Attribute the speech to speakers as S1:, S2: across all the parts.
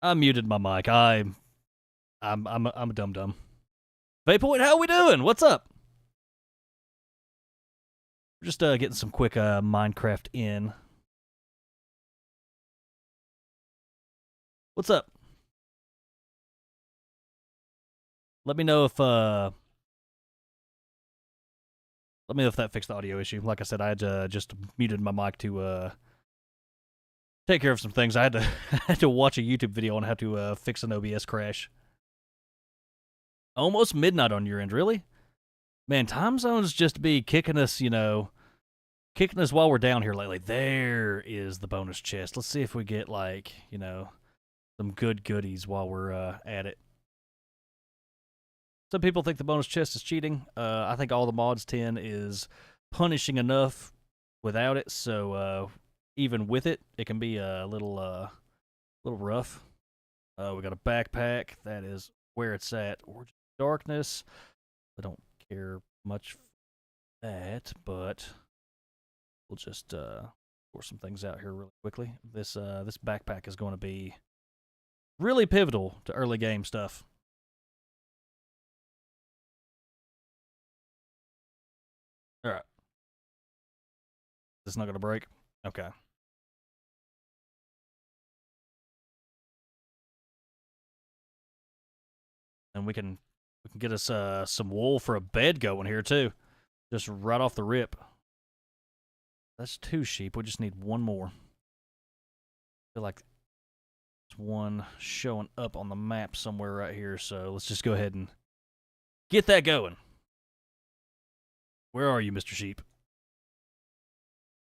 S1: I muted my mic. I'm a dum dum. Vapor, how we doing? What's up? We're just getting some quick Minecraft in. What's up? Let me know if that fixed the audio issue. Like I said, I had just muted my mic to take care of some things. I had to I had to watch a YouTube video on how to fix an OBS crash. Almost midnight on your end, really? Man, time zones just be kicking us, kicking us while we're down here lately. There is the bonus chest. Let's see if we get some good goodies while we're at it. Some people think the bonus chest is cheating. I think all the mods 10 is punishing enough without it, so even with it, it can be a little rough. We got a backpack. That is where it's at. Origin Darkness. I don't care much for that, but we'll just pour some things out here really quickly. This backpack is going to be really pivotal to early game stuff. All right. This not going to break? Okay. And we can get us some wool for a bed going here too. Just right off the rip. That's 2 sheep. We just need one more. I feel like there's one showing up on the map somewhere right here, so let's just go ahead and get that going. Where are you, Mr. Sheep?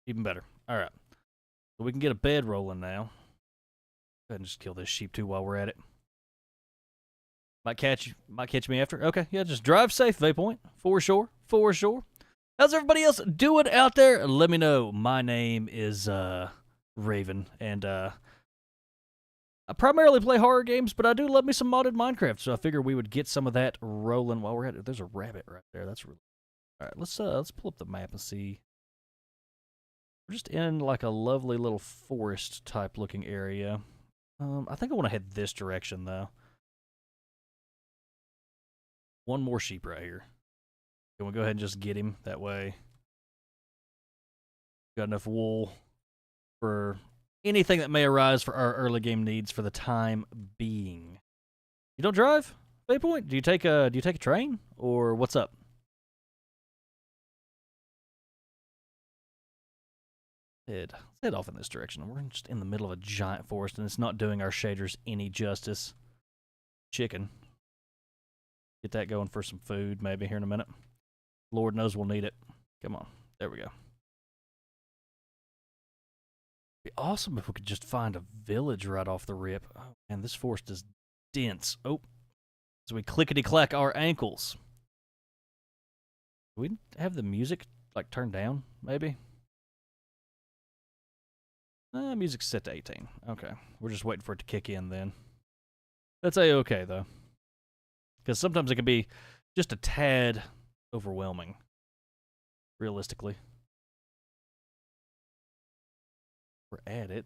S1: Even better. All right. So we can get a bed rolling now. Go ahead and just kill this sheep too while we're at it. Might catch me after. Okay, yeah, just drive safe, Waypoint. For sure. For sure. How's everybody else doing out there? Let me know. My name is Raven, and I primarily play horror games, but I do love me some modded Minecraft, so I figure we would get some of that rolling while we're at it. There's a rabbit right there. That's really all right. Let's pull up the map and see. We're just in like a lovely little forest type looking area. I think I want to head this direction though. One more sheep right here. Can we go ahead and just get him that way? Got enough wool for anything that may arise for our early game needs for the time being. You don't drive, Waypoint? Do you take a train or what's up? Let's head off in this direction. We're just in the middle of a giant forest, and it's not doing our shaders any justice. Chicken. Get that going for some food, maybe, here in a minute. Lord knows we'll need it. Come on. There we go. It'd be awesome if we could just find a village right off the rip. Oh, man, this forest is dense. Oh. So we clickety-clack our ankles. Do we have the music, turned down, maybe? Music's set to 18. Okay. We're just waiting for it to kick in then. That's A-okay, though. Because sometimes it can be just a tad overwhelming, realistically. We're at it.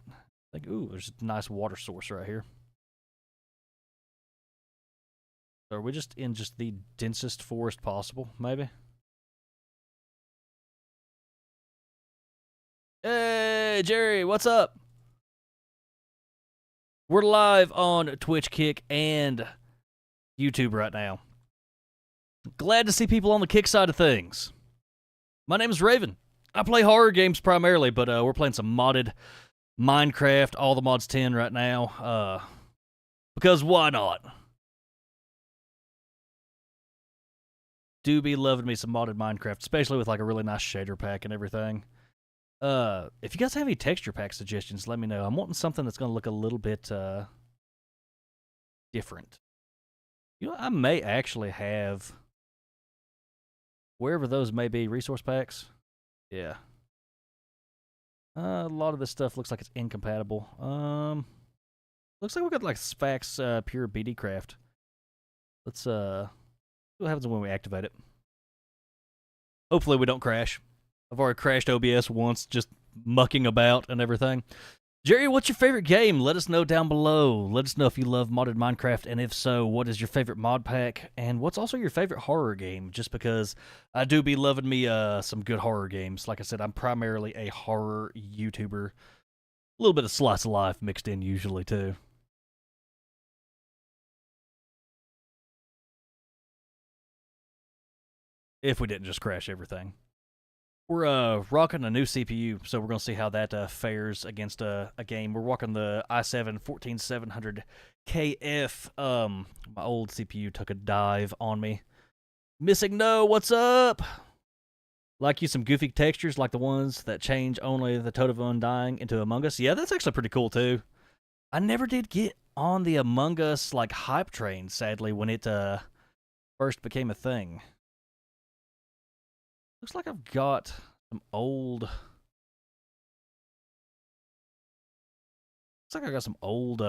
S1: Ooh, there's a nice water source right here. So are we just in the densest forest possible, maybe? Hey, Jerry, what's up? We're live on Twitch, Kick, and YouTube right now. Glad to see people on the Kick side of things. My name is Raven. I play horror games primarily, but we're playing some modded Minecraft, all the mods 10 right now. Because why not? Do be loving me some modded Minecraft, especially with a really nice shader pack and everything. If you guys have any texture pack suggestions, let me know. I'm wanting something that's going to look a little bit different. I may actually have, wherever those may be, resource packs. Yeah. A lot of this stuff looks like it's incompatible. Looks like we got Sphax Pure BD Craft. Let's see what happens when we activate it. Hopefully we don't crash. I've already crashed OBS once, just mucking about and everything. Jerry, what's your favorite game? Let us know down below. Let us know if you love modded Minecraft, and if so, what is your favorite mod pack, and what's also your favorite horror game? Just because I do be loving me some good horror games. Like I said, I'm primarily a horror YouTuber. A little bit of slice of life mixed in usually too. If we didn't just crash everything. We're rocking a new CPU, so we're gonna see how that fares against a game. We're rocking the i7-14700KF. My old CPU took a dive on me. Missing no, what's up? Like you some goofy textures like the ones that change only the Toad of Undying into Among Us. Yeah, that's actually pretty cool too. I never did get on the Among Us like hype train, sadly, when it first became a thing. Looks like I've got some old. Looks like I got some old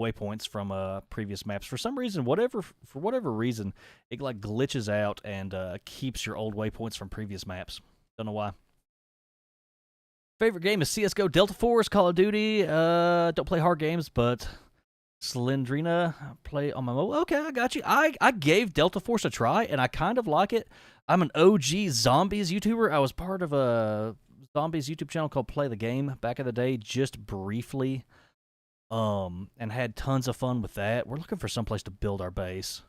S1: waypoints from previous maps. For some reason, for whatever reason, it like glitches out and keeps your old waypoints from previous maps. Don't know why. Favorite game is CS:GO, Delta Force, Call of Duty. Don't play hard games, but Slendrina play on my mobile. Okay, I got you. I gave Delta Force a try, and I kind of like it. I'm an OG Zombies YouTuber. I was part of a Zombies YouTube channel called Play the Game back in the day, just briefly, and had tons of fun with that. We're looking for someplace to build our base.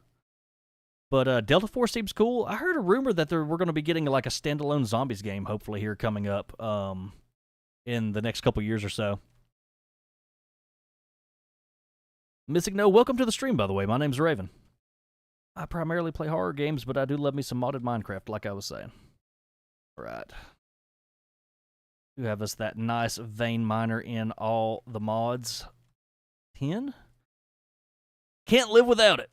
S1: But Delta Force seems cool. I heard a rumor that we're going to be getting like a standalone Zombies game, hopefully, here coming up in the next couple years or so. Missing No, welcome to the stream, by the way. My name's Raven. I primarily play horror games, but I do love me some modded Minecraft, like I was saying. All right. You have us that nice vein miner in all the mods. 10? Can't live without it.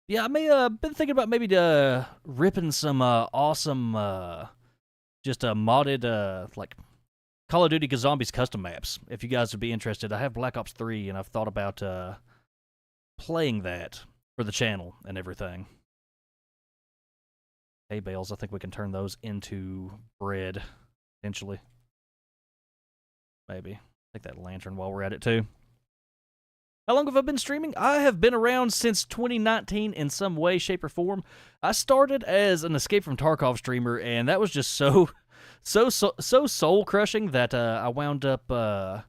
S1: Yeah, I may been thinking about maybe ripping some awesome just modded like Call of Duty Zombies custom maps. If you guys would be interested, I have Black Ops 3, and I've thought about playing that for the channel and everything. Hay bales, I think we can turn those into bread, potentially. Maybe. Take that lantern while we're at it, too. How long have I been streaming? I have been around since 2019 in some way, shape, or form. I started as an Escape from Tarkov streamer, and that was just so soul-crushing that I wound up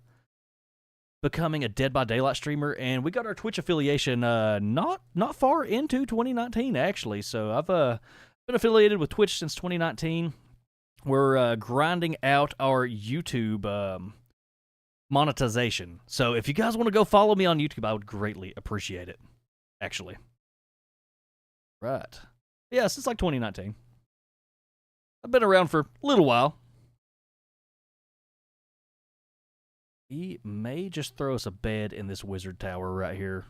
S1: becoming a Dead by Daylight streamer, and we got our Twitch affiliation not far into 2019, actually. So I've been affiliated with Twitch since 2019. We're grinding out our YouTube monetization. So if you guys want to go follow me on YouTube, I would greatly appreciate it, actually. Right. Yeah, since like 2019. I've been around for a little while. He may just throw us a bed in this wizard tower right here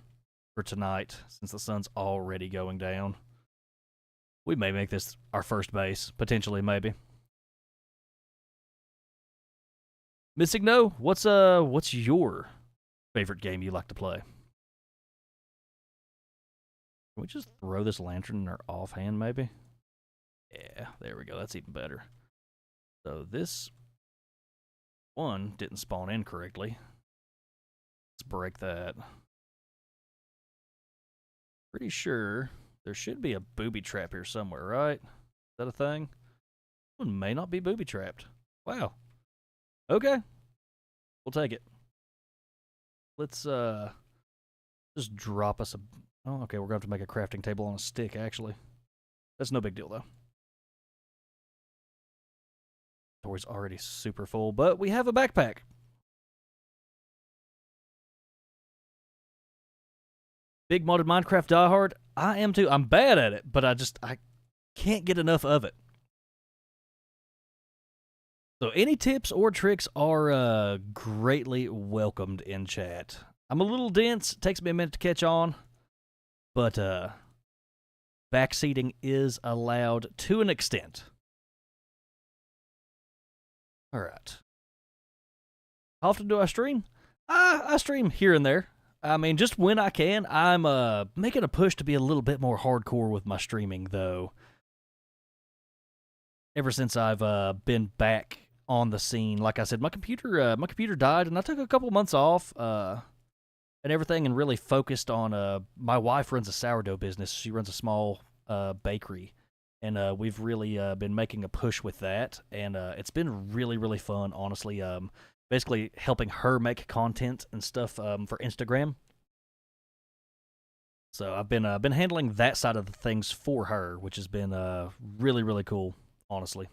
S1: for tonight, since the sun's already going down. We may make this our first base, potentially, maybe. Missing No, what's your favorite game you like to play? Can we just throw this lantern in our offhand, maybe? Yeah, there we go. That's even better. So this one didn't spawn in correctly. Let's break that. Pretty sure there should be a booby trap here somewhere, right? Is that a thing? One may not be booby trapped. Wow. Okay. We'll take it. Let's just drop us a... Oh, okay, we're going to have to make a crafting table on a stick, actually. That's no big deal, though. Inventory's already super full, but we have a backpack. Big modded Minecraft diehard. I am too. I'm bad at it, but I can't get enough of it. So any tips or tricks are greatly welcomed in chat. I'm a little dense. It takes me a minute to catch on, but backseating is allowed to an extent. All right. How often do I stream? I stream here and there. I mean, just when I can. I'm making a push to be a little bit more hardcore with my streaming, though. Ever since I've been back on the scene. Like I said, my computer died, and I took a couple months off and everything, and really focused on. My wife runs a sourdough business. She runs a small bakery, and we've really been making a push with that, and it's been really really fun. Honestly, basically helping her make content and stuff for Instagram. So I've been handling that side of the things for her, which has been really really cool. Honestly,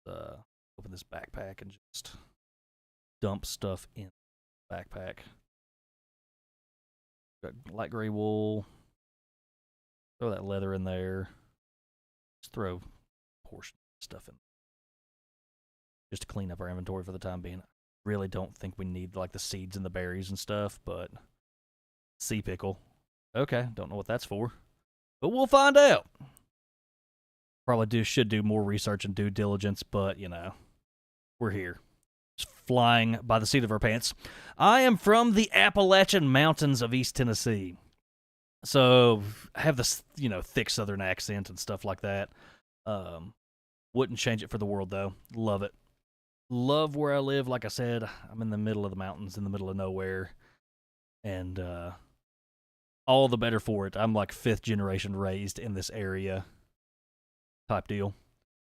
S1: open this backpack and just dump stuff in the backpack. Got light gray wool. Throw that leather in there. Just throw a portion of stuff in, just to clean up our inventory for the time being. Really don't think we need like the seeds and the berries and stuff, but sea pickle. Okay, don't know what that's for, but we'll find out. Probably should do more research and due diligence, but you know, we're here. Just flying by the seat of our pants. I am from the Appalachian Mountains of East Tennessee. So I have this, you know, thick Southern accent and stuff like that. Wouldn't change it for the world, though. Love it. Love where I live. Like I said, I'm in the middle of the mountains, in the middle of nowhere. And all the better for it. I'm like 5th generation raised in this area type deal.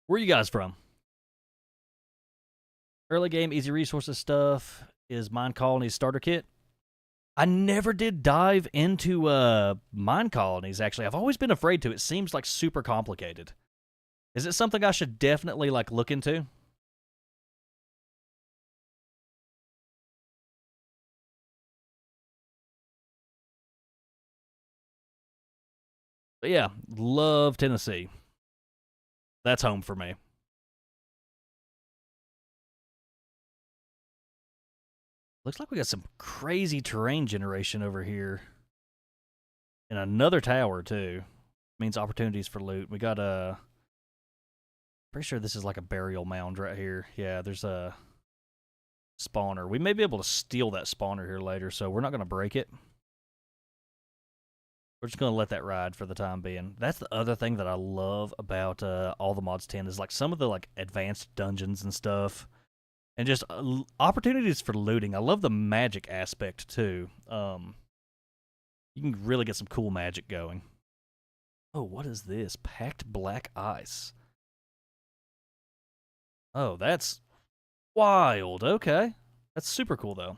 S1: Where are you guys from? Early game, easy resources stuff is Mine Colony's starter kit. I never did dive into mine colonies, actually. I've always been afraid to. It seems like super complicated. Is it something I should definitely like look into? But yeah, love Tennessee. That's home for me. Looks like we got some crazy terrain generation over here. And another tower, too. Means opportunities for loot. We got a... Pretty sure this is like a burial mound right here. Yeah, there's a spawner. We may be able to steal that spawner here later, so we're not going to break it. We're just going to let that ride for the time being. That's the other thing that I love about all the mods 10 is like some of the like advanced dungeons and stuff. And just opportunities for looting. I love the magic aspect, too. You can really get some cool magic going. Oh, what is this? Packed black ice. Oh, that's wild. Okay. That's super cool, though.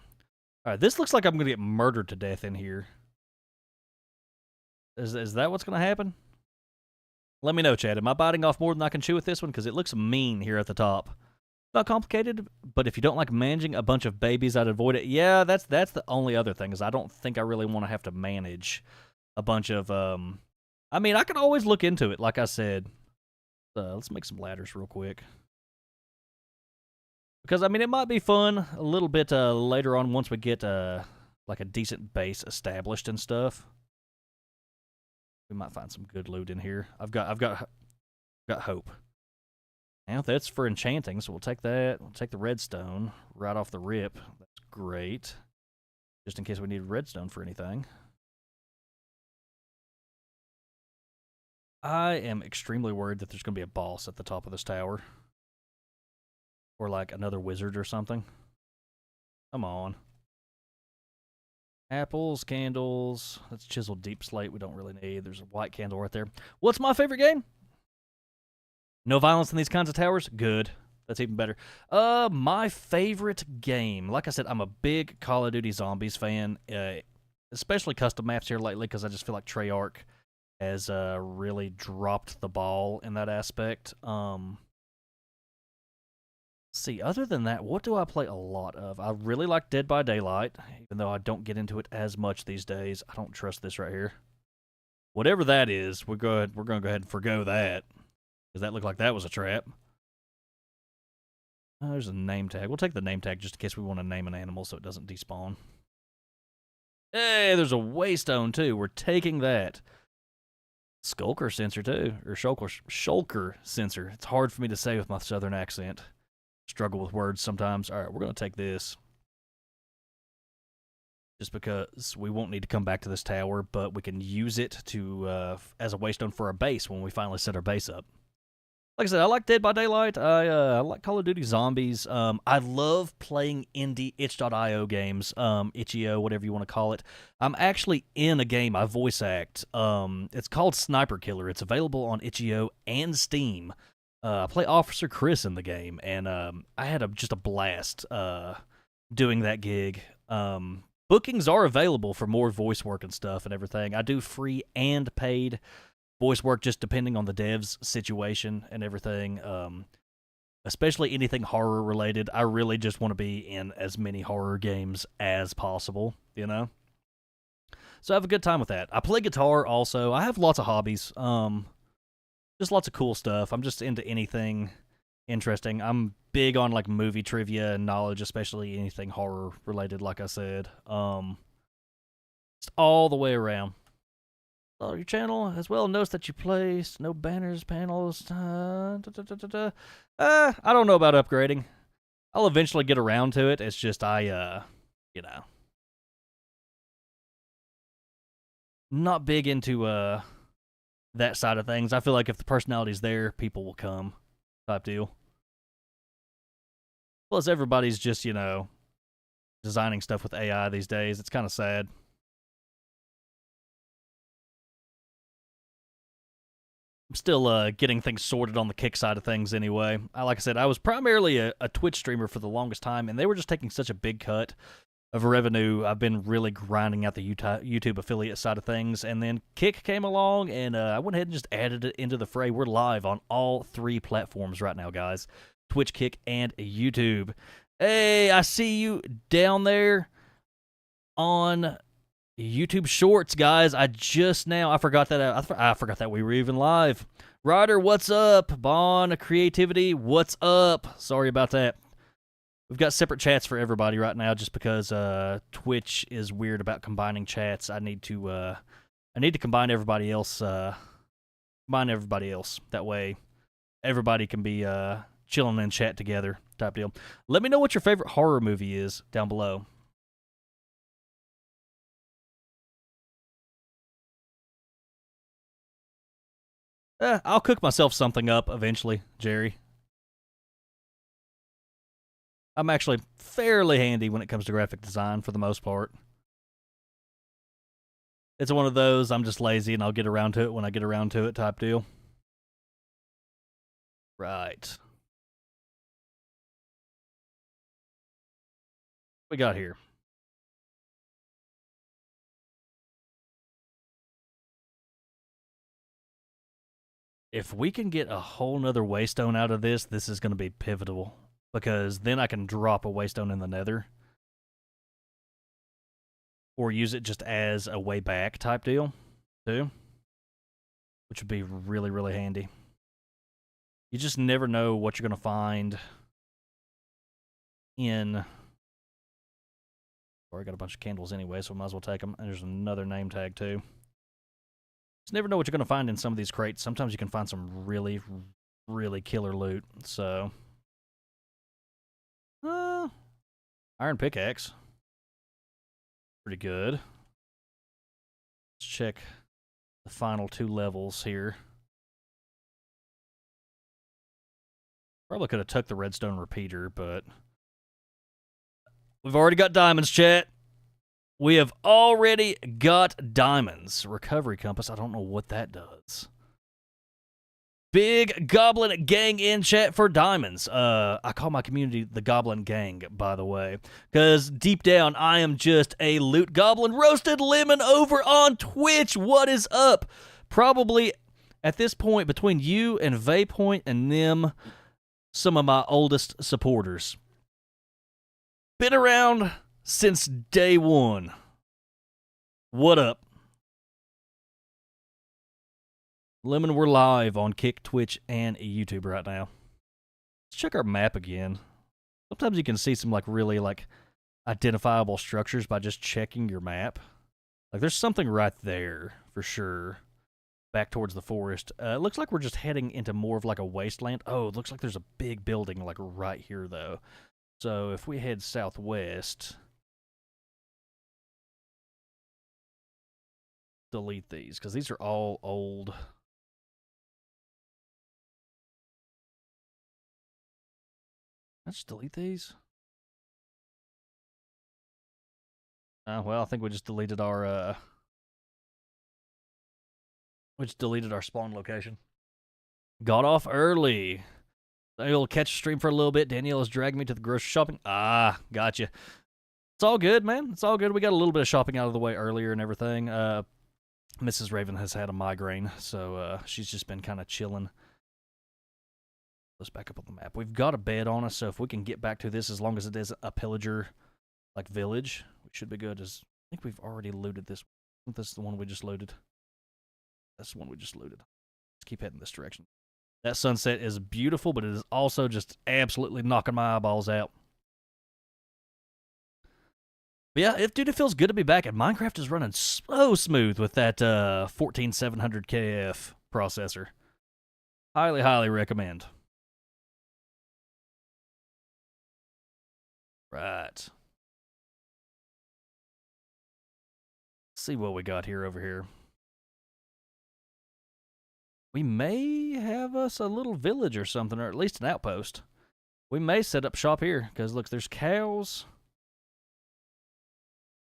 S1: All right, this looks like I'm going to get murdered to death in here. Is that what's going to happen? Let me know, Chad. Am I biting off more than I can chew with this one? Because it looks mean here at the top. Not complicated, but if you don't like managing a bunch of babies, I'd avoid it. Yeah, that's the only other thing, is I don't think I really want to have to manage a bunch of, I mean, I could always look into it, like I said. Let's make some ladders real quick. Because, I mean, it might be fun a little bit later on once we get, like a decent base established and stuff. We might find some good loot in here. I've got hope. Now that's for enchanting, so we'll take that. We'll take the redstone right off the rip. That's great. Just in case we need redstone for anything. I am extremely worried that there's going to be a boss at the top of this tower. Or like another wizard or something. Come on. Apples, candles. That's chiseled deep slate we don't really need. There's a white candle right there. What's my favorite game? No violence in these kinds of towers? Good. That's even better. My favorite game. Like I said, I'm a big Call of Duty Zombies fan. Especially custom maps here lately, because I just feel like Treyarch has really dropped the ball in that aspect. See, other than that, what do I play a lot of? I really like Dead by Daylight, even though I don't get into it as much these days. I don't trust this right here. Whatever that is, we're going to go ahead and forgo that. Does that look like that was a trap? Oh, there's a name tag. We'll take the name tag just in case we want to name an animal so it doesn't despawn. Hey, there's a waystone too. We're taking that. Skulker sensor too, or shulker sensor. It's hard for me to say with my southern accent. Struggle with words sometimes. All right, we're going to take this. Just because we won't need to come back to this tower, but we can use it to as a waystone for our base when we finally set our base up. Like I said, I like Dead by Daylight. I like Call of Duty Zombies. I love playing indie itch.io games, itch.io, whatever you want to call it. I'm actually in a game I voice act. It's called Sniper Killer. It's available on itch.io and Steam. I play Officer Chris in the game, and I had just a blast doing that gig. Bookings are available for more voice work and stuff and everything. I do free and paid voice work just depending on the dev's situation and everything. Especially anything horror related. I really just want to be in as many horror games as possible, you know? So I have a good time with that. I play guitar also. I have lots of hobbies. Just lots of cool stuff. I'm just into anything interesting. I'm big on like movie trivia and knowledge, especially anything horror related, like I said. Just all the way around. Your channel as well. Notice that you placed no banners, panels. I don't know about upgrading. I'll eventually get around to it. It's just you know, not big into that side of things. I feel like if the personality's there, people will come, type deal. Plus, everybody's just designing stuff with AI these days. It's kind of sad. I'm still getting things sorted on the Kick side of things anyway. Like I said, I was primarily a Twitch streamer for the longest time, and they were just taking such a big cut of revenue. I've been really grinding out the YouTube affiliate side of things, and then Kick came along, and I went ahead and just added it into the fray. We're live on all 3 platforms right now, guys. Twitch, Kick, and YouTube. Hey, I see you down there on YouTube Shorts, guys. I forgot that I forgot that we were even live. Ryder, what's up? Bon Creativity, what's up? Sorry about that. We've got separate chats for everybody right now, just because Twitch is weird about combining chats. I need to combine everybody else. That way, everybody can be chilling in chat together, type deal. Let me know what your favorite horror movie is down below. I'll cook myself something up eventually, Jerry. I'm actually fairly handy when it comes to graphic design for the most part. It's one of those, I'm just lazy and I'll get around to it when I get around to it type deal. Right. What we got here? If we can get a whole nother waystone out of this, this is going to be pivotal. Because then I can drop a waystone in the nether. Or use it just as a way back type deal, too. Which would be really, really handy. You just never know what you're going to find in... Or I got a bunch of candles anyway, so I might as well take them. And there's another name tag, too. Just never know what you're going to find in some of these crates. Sometimes you can find some really, really killer loot. So... iron pickaxe. Pretty good. Let's check the final 2 levels here. Probably could have took the redstone repeater, but... We've already got diamonds, chat. We have already got diamonds. Recovery compass, I don't know what that does. Big Goblin Gang in chat for diamonds. I call my community the Goblin Gang, by the way. Because deep down, I am just a loot goblin. Roasted Lemon over on Twitch. What is up? Probably, at this point, between you and Vaypoint and them, some of my oldest supporters. Been around since day one. What up? Lemon, we're live on Kick, Twitch, and YouTube right now. Let's check our map again. Sometimes you can see some really identifiable structures by just checking your map. Like there's something right there for sure. Back towards the forest. It looks like we're just heading into more of a wasteland. Oh, it looks like there's a big building right here though. So if we head southwest, delete these because these are all old. Let's delete these. Well, I think we just deleted our spawn location. Got off early. I'll catch a stream for a little bit. Danielle has dragged me to the grocery shopping. Ah, gotcha. It's all good, man. It's all good. We got a little bit of shopping out of the way earlier and everything. Mrs. Raven has had a migraine, so she's just been kind of chilling. Let's back up on the map. We've got a bed on us, so if we can get back to this, as long as it is a pillager like village, we should be good. I think we've already looted this. This is the one we just looted. That's the one we just looted. Let's keep heading this direction. That sunset is beautiful, but it is also just absolutely knocking my eyeballs out. But yeah, it feels good to be back, and Minecraft is running so smooth with that 14700KF processor. Highly, highly recommend. Right. Let's see what we got here over here. We may have us a little village or something, or at least an outpost. We may set up shop here, because look, there's cows.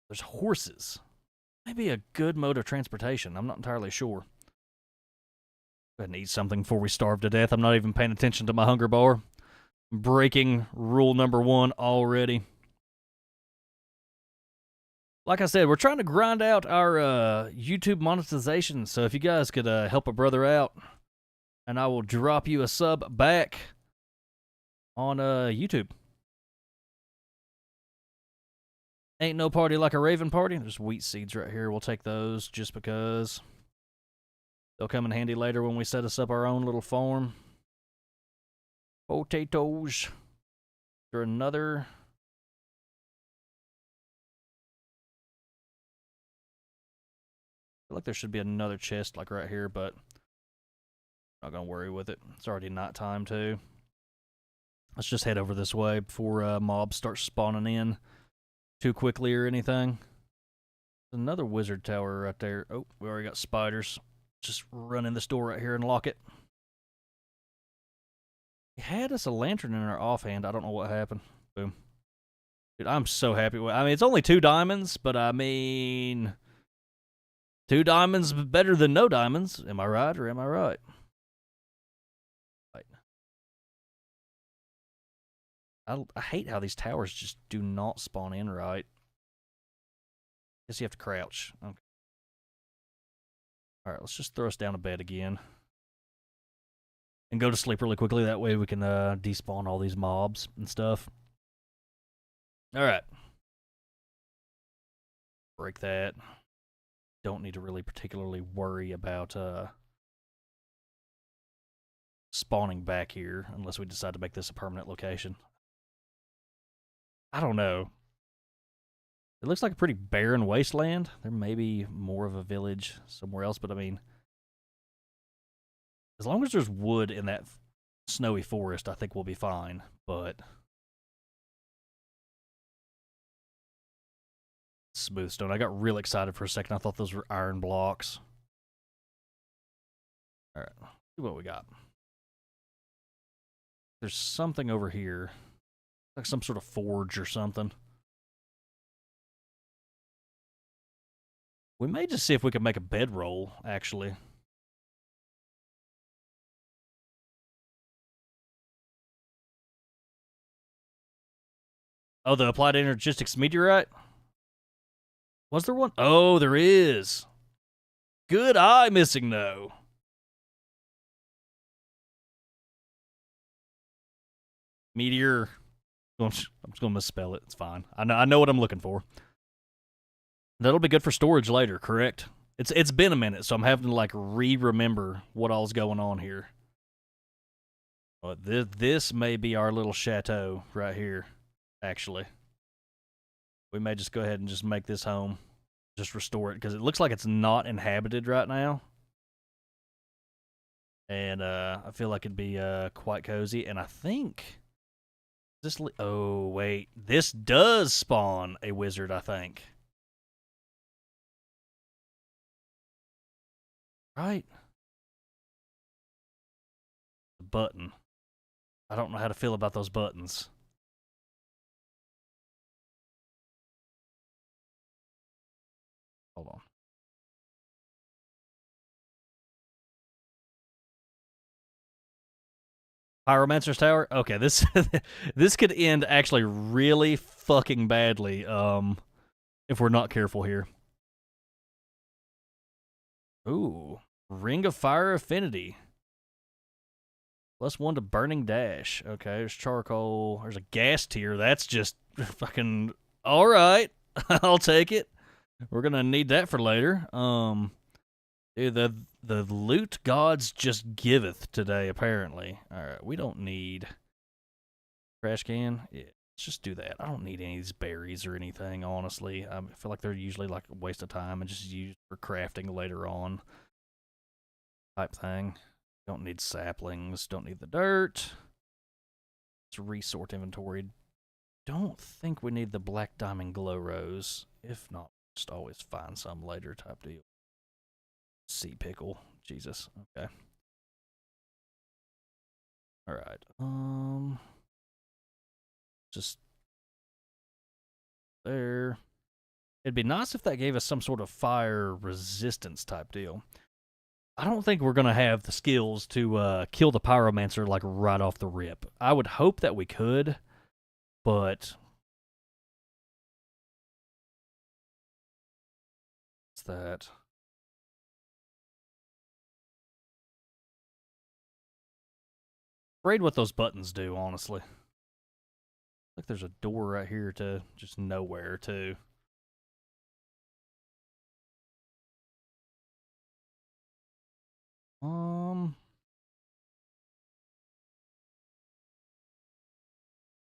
S1: There's horses. Maybe a good mode of transportation. I'm not entirely sure. Go ahead and eat something before we starve to death. I'm not even paying attention to my hunger bar. Breaking rule number 1 already. Like I said, we're trying to grind out our YouTube monetization, so if you guys could help a brother out, and I will drop you a sub back on YouTube. Ain't no party like a Raven party. There's wheat seeds right here. We'll take those just because they'll come in handy later when we set us up our own little farm. Potatoes. There another. I feel like there should be another chest like right here, but I'm not gonna worry with it. It's already night time too. Let's just head over this way before mobs start spawning in too quickly or anything. There's another wizard tower right there. Oh, we already got spiders. Just run in this door right here and lock it. He had us a lantern in our offhand. I don't know what happened. Boom. Dude, I'm so happy with it. I mean, it's only 2 diamonds, but I mean, 2 diamonds better than no diamonds. Am I right or am I right? Right. I hate how these towers just do not spawn in right. Guess you have to crouch. Okay. Alright, let's just throw us down a bed again. And go to sleep really quickly. That way we can despawn all these mobs and stuff. Alright. Break that. Don't need to really particularly worry about spawning back here unless we decide to make this a permanent location. I don't know. It looks like a pretty barren wasteland. There may be more of a village somewhere else, but I mean, as long as there's wood in that snowy forest, I think we'll be fine, but smooth stone. I got real excited for a second. I thought those were iron blocks. All right, see what we got. There's something over here, like some sort of forge or something. We may just see if we can make a bedroll, actually. Oh, the applied energistics meteorite? Was there one? Oh, there is. Good eye missing, though. Meteor. I'm just going to misspell it. It's fine. I know what I'm looking for. That'll be good for storage later, correct? It's been a minute, so I'm having to like remember what all's going on here. But this may be our little chateau right here, actually. We may just go ahead and just make this home. Just restore it, because it looks like it's not inhabited right now. And I feel like it'd be quite cozy. And I think this... Oh, wait. This does spawn a wizard, I think. Right? The button. I don't know how to feel about those buttons. Hold on. Pyromancer's Tower? Okay, this this could end actually really fucking badly, if we're not careful here. Ooh. Ring of Fire Affinity. +1 to Burning Dash. Okay, there's charcoal. There's a gas tier. That's just fucking alright. I'll take it. We're gonna need that for later. Dude, the loot gods just giveth today, apparently. Alright, we don't need trash can. Yeah, let's just do that. I don't need any of these berries or anything, honestly. I feel like they're usually like a waste of time and just used for crafting later on. Type thing. Don't need saplings. Don't need the dirt. Let's resort inventory. Don't think we need the black diamond glow rose. If not, just always find some later type deal. Sea pickle. Jesus. Okay. Alright. Just there. It'd be nice if that gave us some sort of fire resistance type deal. I don't think we're going to have the skills to kill the pyromancer like right off the rip. I would hope that we could, but what's that? Afraid what those buttons do, honestly. Like there's a door right here to just nowhere too.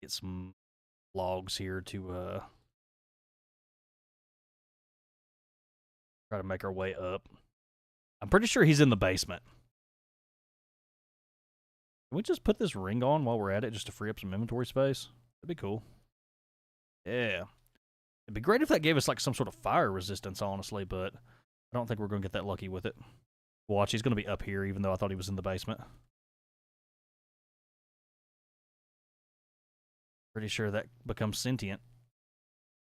S1: Get some logs here to try to make our way up. I'm pretty sure he's in the basement. Can we just put this ring on while we're at it just to free up some inventory space? That'd be cool. Yeah. It'd be great if that gave us like some sort of fire resistance, honestly, but I don't think we're going to get that lucky with it. Watch, he's going to be up here, even though I thought he was in the basement. Pretty sure that becomes sentient.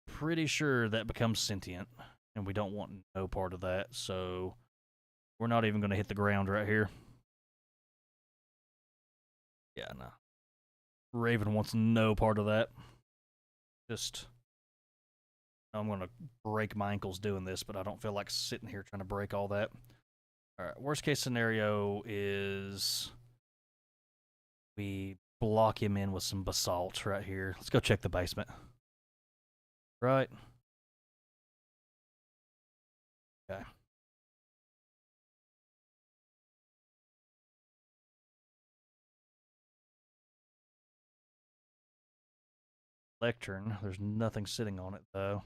S1: Pretty sure that becomes sentient, and we don't want no part of that, so we're not even going to hit the ground right here. Yeah, no. Raven wants no part of that. Just, I'm going to break my ankles doing this, but I don't feel like sitting here trying to break all that. All right, worst case scenario is we block him in with some basalt right here. Let's go check the basement. Right. Okay. Lectern. There's nothing sitting on it, though.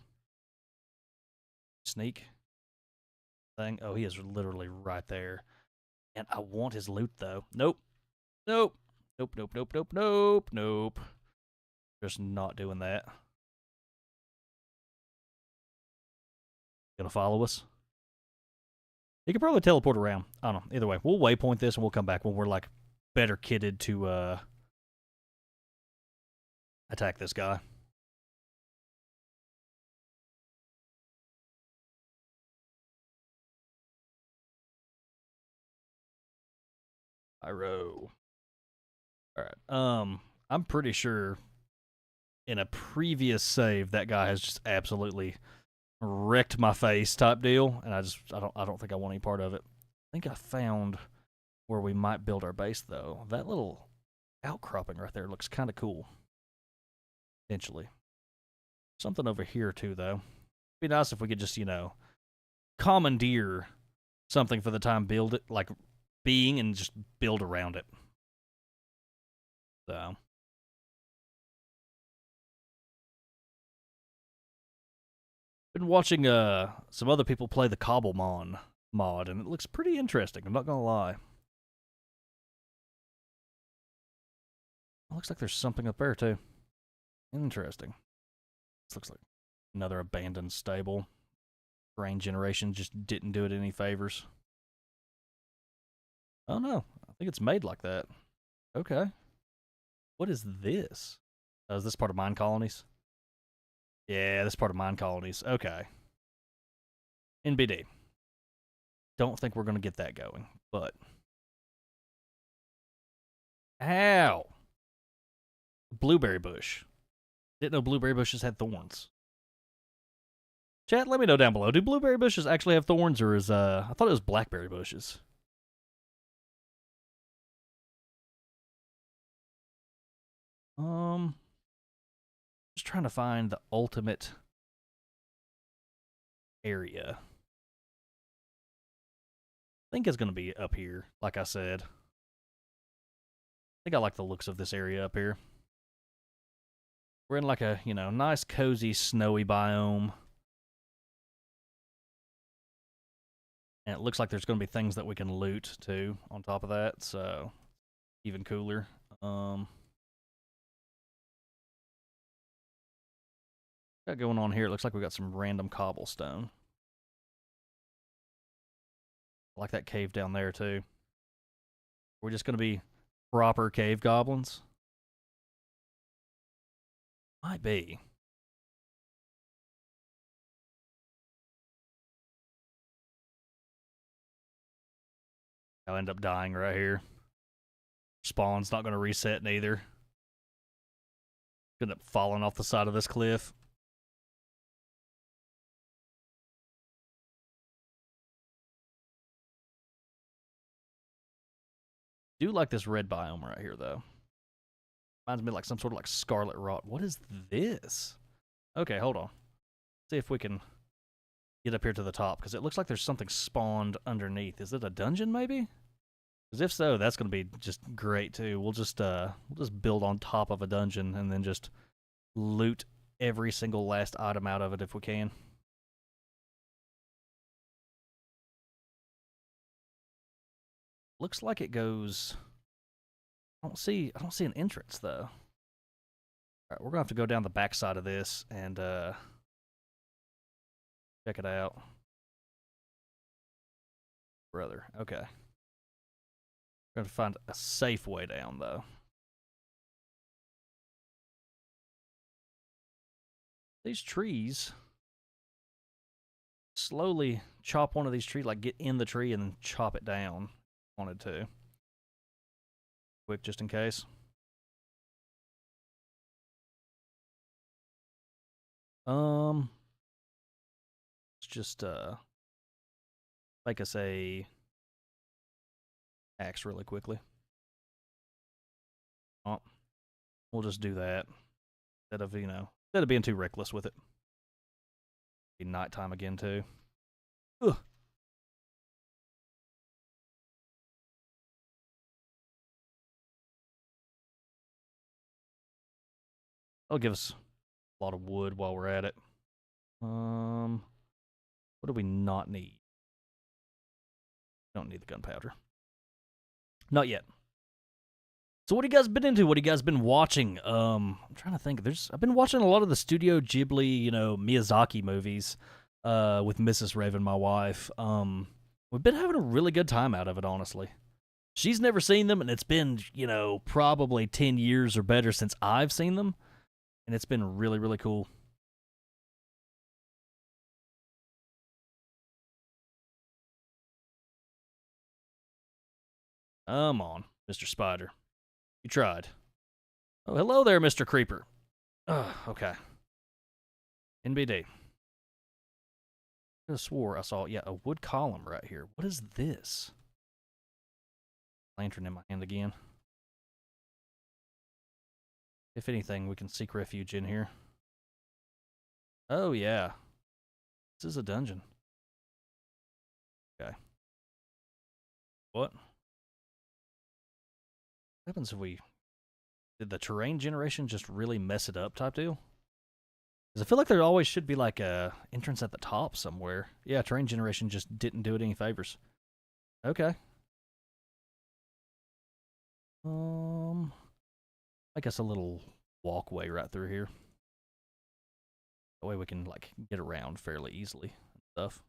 S1: Sneak. Thing. Oh, he is literally right there. And I want his loot, though. Nope. Nope. Nope, nope, nope, nope, nope, nope. Just not doing that. Gonna follow us? He could probably teleport around. I don't know. Either way, we'll waypoint this and we'll come back when we're like better kitted to attack this guy. Pyro. Alright. I'm pretty sure in a previous save that guy has just absolutely wrecked my face type deal, and I don't think I want any part of it. I think I found where we might build our base though. That little outcropping right there looks kind of cool. Potentially. Something over here too though. It'd be nice if we could just, commandeer something for the time build it like being and just build around it. So been watching some other people play the Cobblemon mod, and it looks pretty interesting. I'm not gonna lie. It looks like there's something up there too. Interesting. This looks like another abandoned stable. Grain generation just didn't do it any favors. Oh no, I think it's made like that. Okay. What is this? Oh, is this part of mine colonies? Yeah, this part of mine colonies. Okay. NBD. Don't think we're going to get that going, but. Ow! Blueberry bush. Didn't know blueberry bushes had thorns. Chat, let me know down below. Do blueberry bushes actually have thorns, or is I thought it was blackberry bushes. Just trying to find the ultimate area. I think it's gonna be up here, like I said. I think I like the looks of this area up here. We're in like a, nice, cozy, snowy biome. And it looks like there's going to be things that we can loot, too, on top of that, so even cooler. Got going on here, it looks like we got some random cobblestone. I like that cave down there, too. We're just going to be proper cave goblins? Might be. I'll end up dying right here. Spawn's not going to reset neither. End up falling off the side of this cliff. Do like this red biome right here, though. Reminds me of like some sort of like scarlet rot. What is this? Okay, hold on. See if we can get up here to the top, because it looks like there's something spawned underneath. Is it a dungeon, maybe? Because if so, that's going to be just great, too. We'll just build on top of a dungeon and then just loot every single last item out of it if we can. Looks like it goes... I don't see an entrance, though. All right, we're going to have to go down the backside of this and check it out. Brother, okay. We're going to find a safe way down, though. These trees... slowly chop one of these trees, like get in the tree and then chop it down. Wanted to. Quick, just in case. Let's just make us a axe really quickly. Oh, we'll just do that instead of being too reckless with it. Be nighttime again too. Ugh. That'll give us a lot of wood while we're at it. What do we not need? Don't need the gunpowder. Not yet. So what have you guys been into? What have you guys been watching? I'm trying to think. I've been watching a lot of the Studio Ghibli, Miyazaki movies, with Mrs. Raven, my wife. We've been having a really good time out of it, honestly. She's never seen them, and it's been, probably 10 years or better since I've seen them. And it's been really, really cool. Come on, Mr. Spider. You tried. Oh, hello there, Mr. Creeper. Okay. NBD. I could have swore I saw, a wood column right here. What is this? Lantern in my hand again. If anything, we can seek refuge in here. Oh, yeah. This is a dungeon. Okay. What? What happens if we... Did the terrain generation just really mess it up type deal? Because I feel like there always should be like a entrance at the top somewhere. Yeah, terrain generation just didn't do it any favors. Okay. I guess a little walkway right through here. That way we can like get around fairly easily and stuff.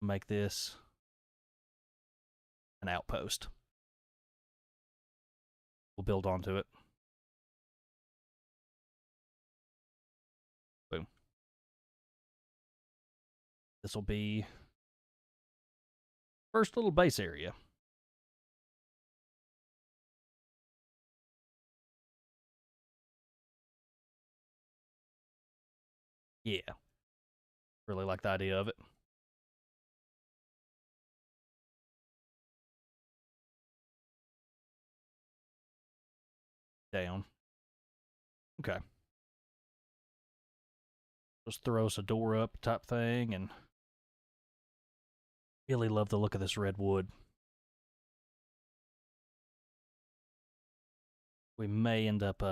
S1: Make this an outpost. We'll build onto it. Boom. This will be first little base area. Yeah. Really like the idea of it. Down. Okay. Just throw us a door up type thing, and really love the look of this red wood. We may end up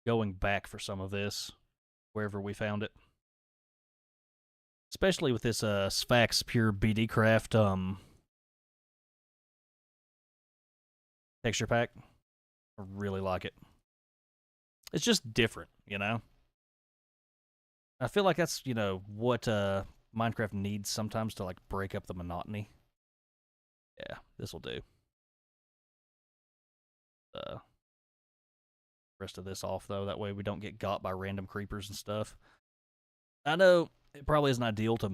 S1: going back for some of this wherever we found it. Especially with this Sphax Pure BD Craft texture pack. I really like it. It's just different, you know? I feel like that's, what Minecraft needs sometimes to like break up the monotony. Yeah, this will do. Rest of this off though, that way we don't get got by random creepers and stuff. I know it probably isn't ideal to,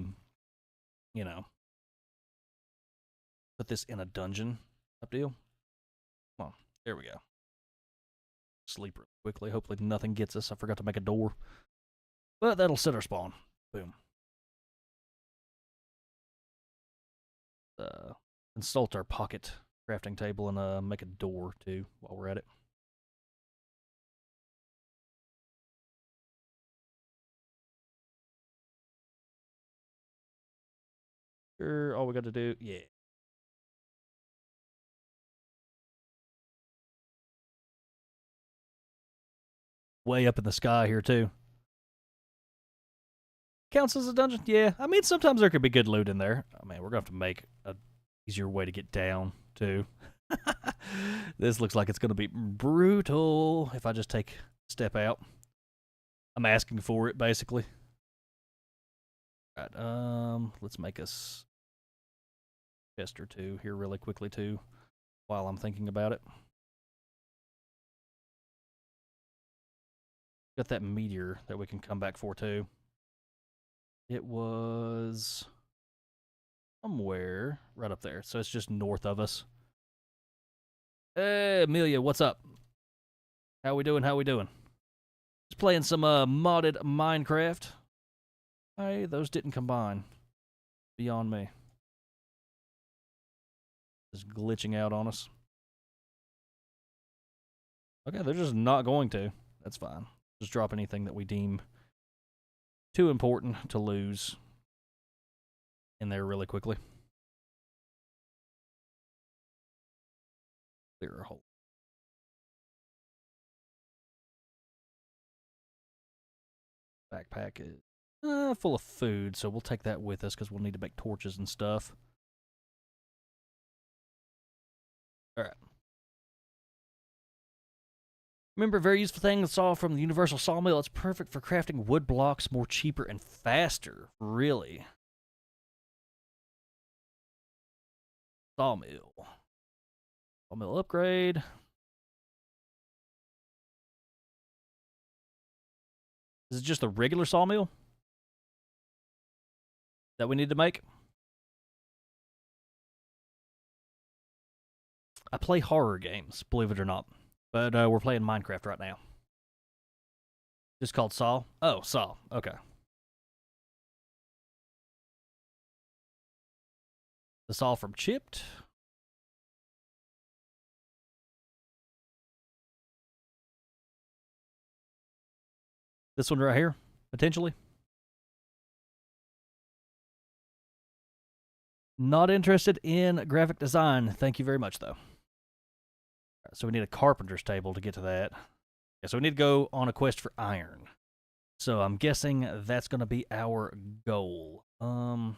S1: you know, put this in a dungeon up deal. Come on, there we go. Sleep really quickly. Hopefully nothing gets us. I forgot to make a door, but that'll set our spawn. Boom. Consult our pocket crafting table and make a door too while we're at it. Sure, all we got to do, yeah. Way up in the sky here too. Counts as a dungeon? Yeah. I mean, sometimes there could be good loot in there. I mean, we're going to have to make a easier way to get down, too. This looks like it's going to be brutal if I just take a step out. I'm asking for it, basically. All right, let's make us chest or two here really quickly, too, while I'm thinking about it. Got that meteor that we can come back for, too. It was somewhere right up there. So it's just north of us. Hey, Amelia, what's up? How we doing? How we doing? Just playing some modded Minecraft. Hey, those didn't combine. Beyond me. Just glitching out on us. Okay, they're just not going to. That's fine. Just drop anything that we deem too important to lose in there really quickly. Clear a hole. Backpack is full of food, so we'll take that with us because we'll need to make torches and stuff. All right. Remember, very useful thing I saw from the Universal Sawmill. It's perfect for crafting wood blocks more cheaper and faster. Really. Sawmill. Sawmill upgrade. Is it just a regular sawmill that we need to make? I play horror games, believe it or not. But we're playing Minecraft right now. Just called Saw? Oh, Saw. Okay. The Saw from Chipped. This one right here, potentially. Not interested in graphic design. Thank you very much, though. So we need a carpenter's table to get to that. Yeah, so we need to go on a quest for iron. So I'm guessing that's going to be our goal. I'm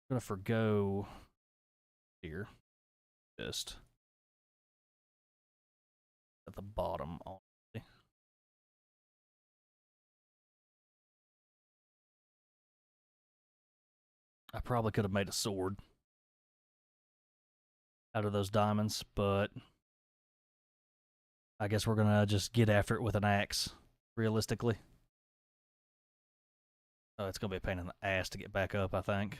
S1: going to forgo here. Just at the bottom, honestly. I probably could have made a sword out of those diamonds, but I guess we're going to just get after it with an axe, realistically. Oh, it's gonna be a pain in the ass to get back up, I think.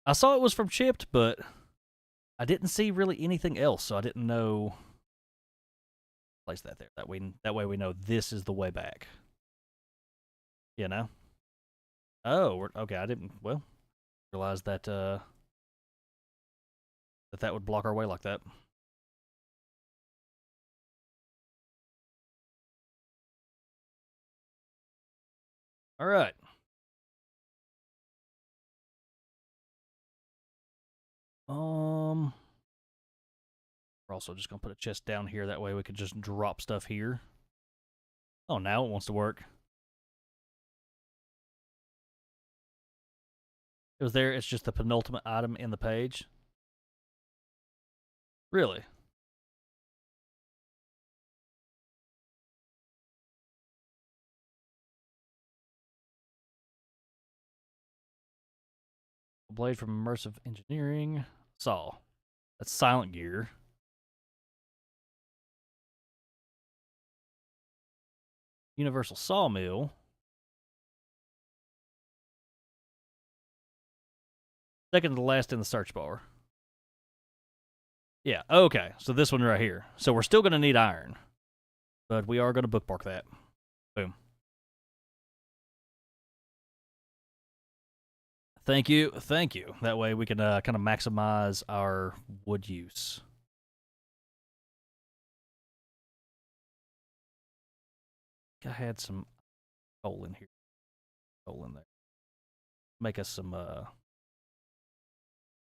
S1: I saw it was from Chipped, but I didn't see really anything else, so I didn't know. Place that there. That way we know this is the way back. You know? Oh, okay. I didn't realize that that would block our way like that. All right. We're also just gonna put a chest down here. That way we could just drop stuff here. Oh, now it wants to work. It was there. It's just the penultimate item in the page. Really? A blade from Immersive Engineering. Saw. That's Silent Gear. Universal Sawmill. Second to the last in the search bar. Yeah, okay. So this one right here. So we're still going to need iron. But we are going to bookmark that. Boom. Thank you. Thank you. That way we can kind of maximize our wood use. I had some coal in here. Coal in there. Make us some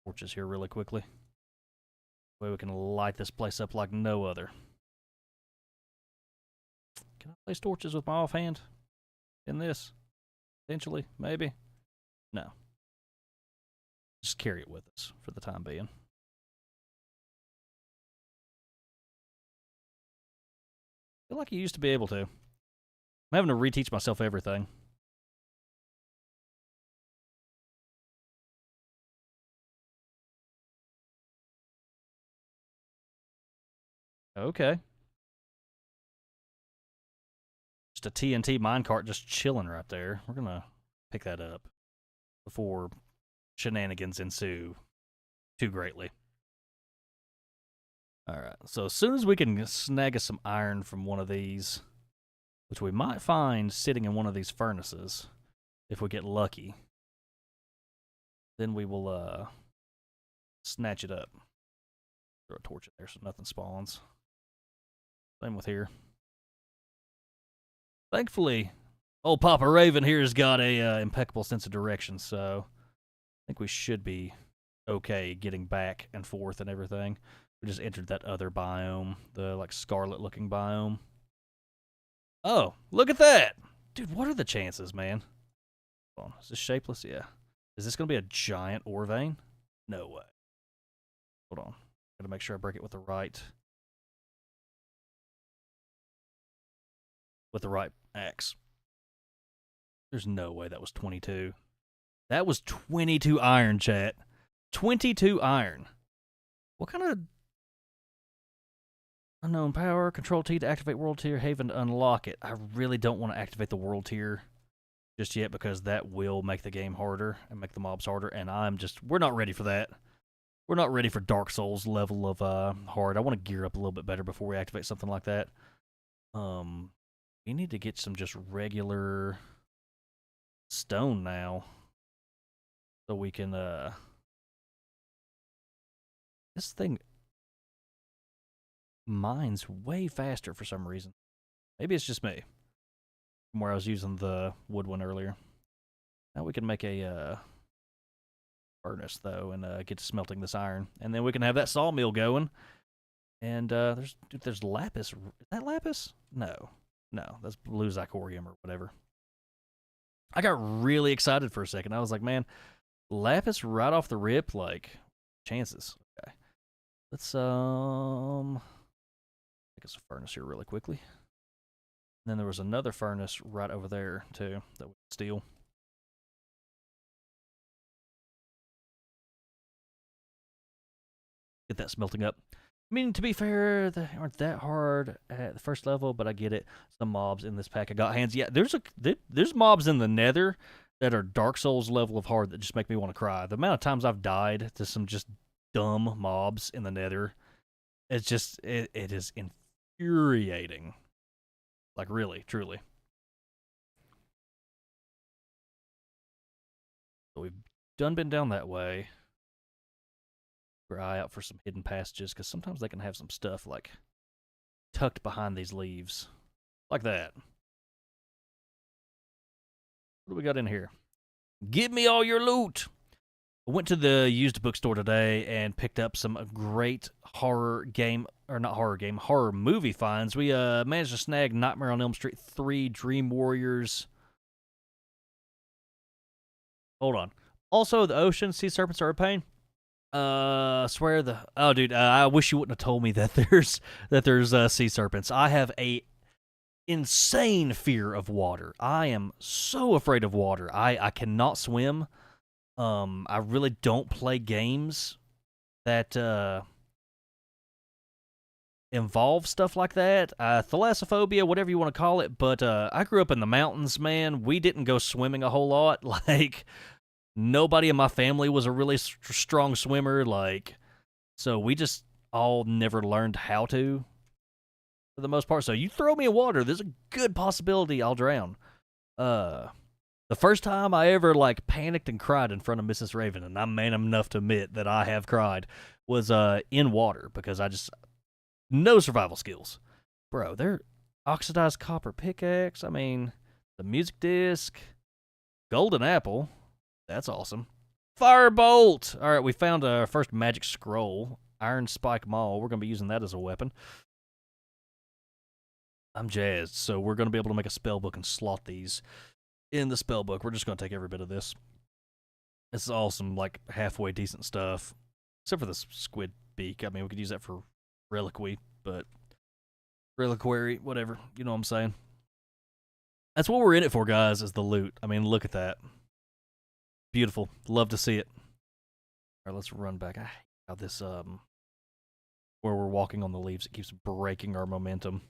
S1: torches here really quickly. That way we can light this place up like no other. Can I place torches with my offhand in this? Potentially, maybe. No. Just carry it with us for the time being. I feel like you used to be able to. I'm having to reteach myself everything. Okay. Just a TNT minecart just chilling right there. We're going to pick that up before shenanigans ensue too greatly. All right. So as soon as we can snag us some iron from one of these, which we might find sitting in one of these furnaces if we get lucky, then we will snatch it up. Throw a torch in there so nothing spawns. Same with here. Thankfully, old Papa Raven here has got a impeccable sense of direction, so I think we should be okay getting back and forth and everything. We just entered that other biome, the like scarlet looking biome. Oh, look at that! Dude, what are the chances, man? Hold on, is this shapeless? Yeah. Is this gonna be a giant ore vein? No way. Hold on. Gotta make sure I break it with the right axe. There's no way that was 22. That was 22 iron, chat. 22 iron. What kind of unknown power? Control T to activate World Tier Haven to unlock it. I really don't want to activate the World Tier just yet because that will make the game harder and make the mobs harder, and we're not ready for that. We're not ready for Dark Souls level of hard. I want to gear up a little bit better before we activate something like that. We need to get some just regular stone now so we can this thing mines way faster for some reason. Maybe it's just me from where I was using the wood one earlier. Now we can make a furnace though and get to smelting this iron, and then we can have that sawmill going. And there's lapis. Is that lapis? No, that's blue zirconium or whatever. I got really excited for a second. I was like, man, lapis right off the rip, like chances. Okay, let's make us a furnace here really quickly. And then there was another furnace right over there too that we could steal. Get that smelting up. I mean, to be fair, they aren't that hard at the first level, but I get it. Some mobs in this pack I got hands. Yeah, there's mobs in the Nether that are Dark Souls level of hard that just make me want to cry. The amount of times I've died to some just dumb mobs in the Nether, it's just it is infuriating. Like really, truly. So we've been down that way. Keep our eye out for some hidden passages because sometimes they can have some stuff like tucked behind these leaves, like that. What do we got in here? Give me all your loot. I went to the used bookstore today and picked up some great horror game, or not horror game, horror movie finds. We managed to snag Nightmare on Elm Street 3, Dream Warriors. Hold on. Also, the ocean, sea serpents are a pain. Swear the dude, I wish you wouldn't have told me that there's sea serpents. I have a insane fear of water. I am so afraid of water. I cannot swim. I really don't play games that involve stuff like that. Thalassophobia, whatever you want to call it. But I grew up in the mountains, man. We didn't go swimming a whole lot. Like nobody in my family was a really strong swimmer. Like so, we just all never learned how to, for the most part. So you throw me in water, there's a good possibility I'll drown. The first time I ever like panicked and cried in front of Mrs. Raven, and I'm man enough to admit that I have cried, was in water because I just no survival skills. Bro, they're oxidized copper pickaxe. I mean, the music disc, golden apple. That's awesome. Firebolt. All right, we found our first magic scroll. Iron spike maul. We're gonna be using that as a weapon. I'm jazzed. So we're gonna be able to make a spell book and slot these in the spell book. We're just gonna take every bit of this. This is awesome, like halfway decent stuff, except for this squid beak. I mean, we could use that for reliquary, but reliquary, whatever. You know what I'm saying? That's what we're in it for, guys. Is the loot. I mean, look at that. Beautiful. Love to see it. All right, let's run back. I hate how this where we're walking on the leaves, it keeps breaking our momentum.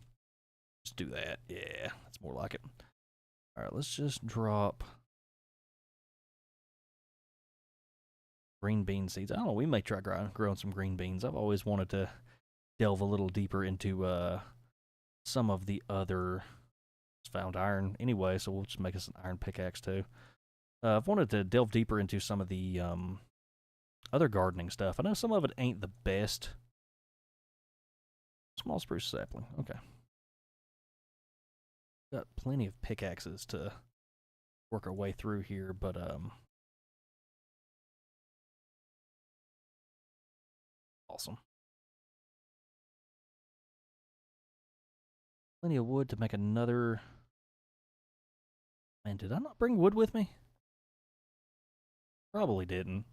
S1: Just do that. Yeah, that's more like it. All right, let's just drop green bean seeds. I don't know, we may try growing some green beans. I've always wanted to delve a little deeper into some of the other found iron anyway, so we'll just make us an iron pickaxe too. I've wanted to delve deeper into some of the other gardening stuff. I know some of it ain't the best. Small spruce sapling. Okay. Got plenty of pickaxes to work our way through here, but awesome. Plenty of wood to make another. Man, did I not bring wood with me? Probably didn't.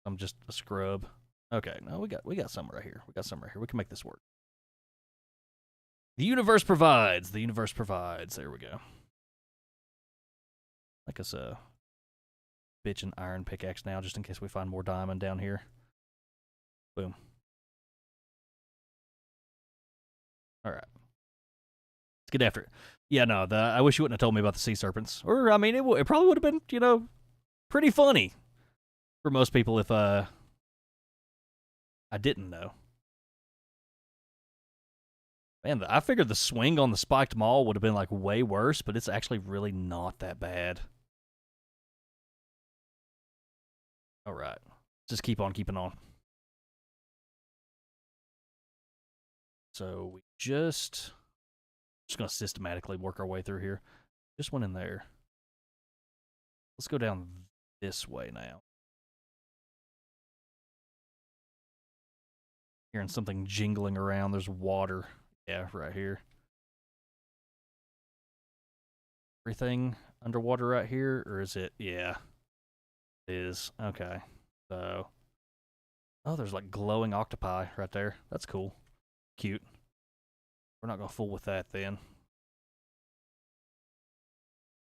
S1: I'm just a scrub. Okay, no, we got some right here. We got some right here. We can make this work. The universe provides. The universe provides. There we go. Like us a bitch and iron pickaxe now, just in case we find more diamond down here. Boom. All right. Let's get after it. Yeah, no, I wish you wouldn't have told me about the sea serpents. Or, I mean, it probably would have been, you know, pretty funny for most people if I didn't know. Man, I figured the swing on the spiked maul would have been like way worse, but it's actually really not that bad. All right. Just keep on keeping on. So we just going to systematically work our way through here. Just went in there. Let's go down this way now. Hearing something jingling around. There's water. Yeah, right here. Everything underwater right here? Or is it? Yeah. It is. Okay. So. Oh, there's like glowing octopi right there. That's cool. Cute. We're not going to fool with that then.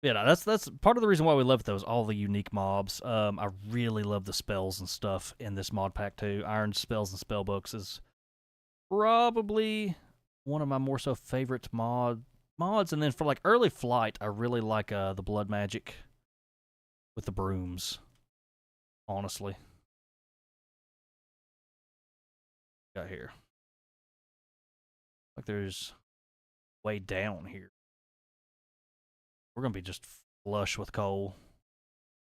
S1: Yeah, no, that's part of the reason why we love those, all the unique mobs. I really love the spells and stuff in this mod pack too. Iron spells and spell books is probably one of my more so favorite mods. And then for like early flight, I really like the blood magic with the brooms. Honestly, got here. Like there's way down here. We're gonna be just flush with coal.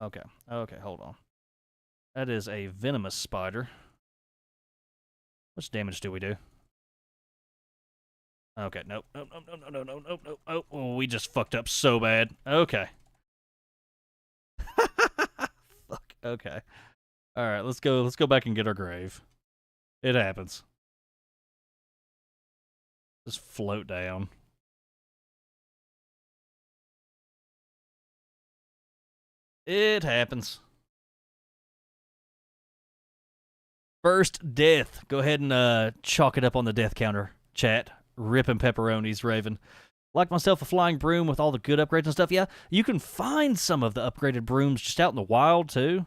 S1: Okay, okay, hold on. That is a venomous spider. How much damage do we do? Okay, nope, nope, nope, nope, nope, nope, nope, nope, nope. Oh, we just fucked up so bad. Okay. Fuck. Okay. All right, let's go. Let's go back and get our grave. It happens. Just float down. It happens. First death. Go ahead and chalk it up on the death counter, chat. Ripping pepperonis, Raven. Like myself, a flying broom with all the good upgrades and stuff. Yeah, you can find some of the upgraded brooms just out in the wild, too.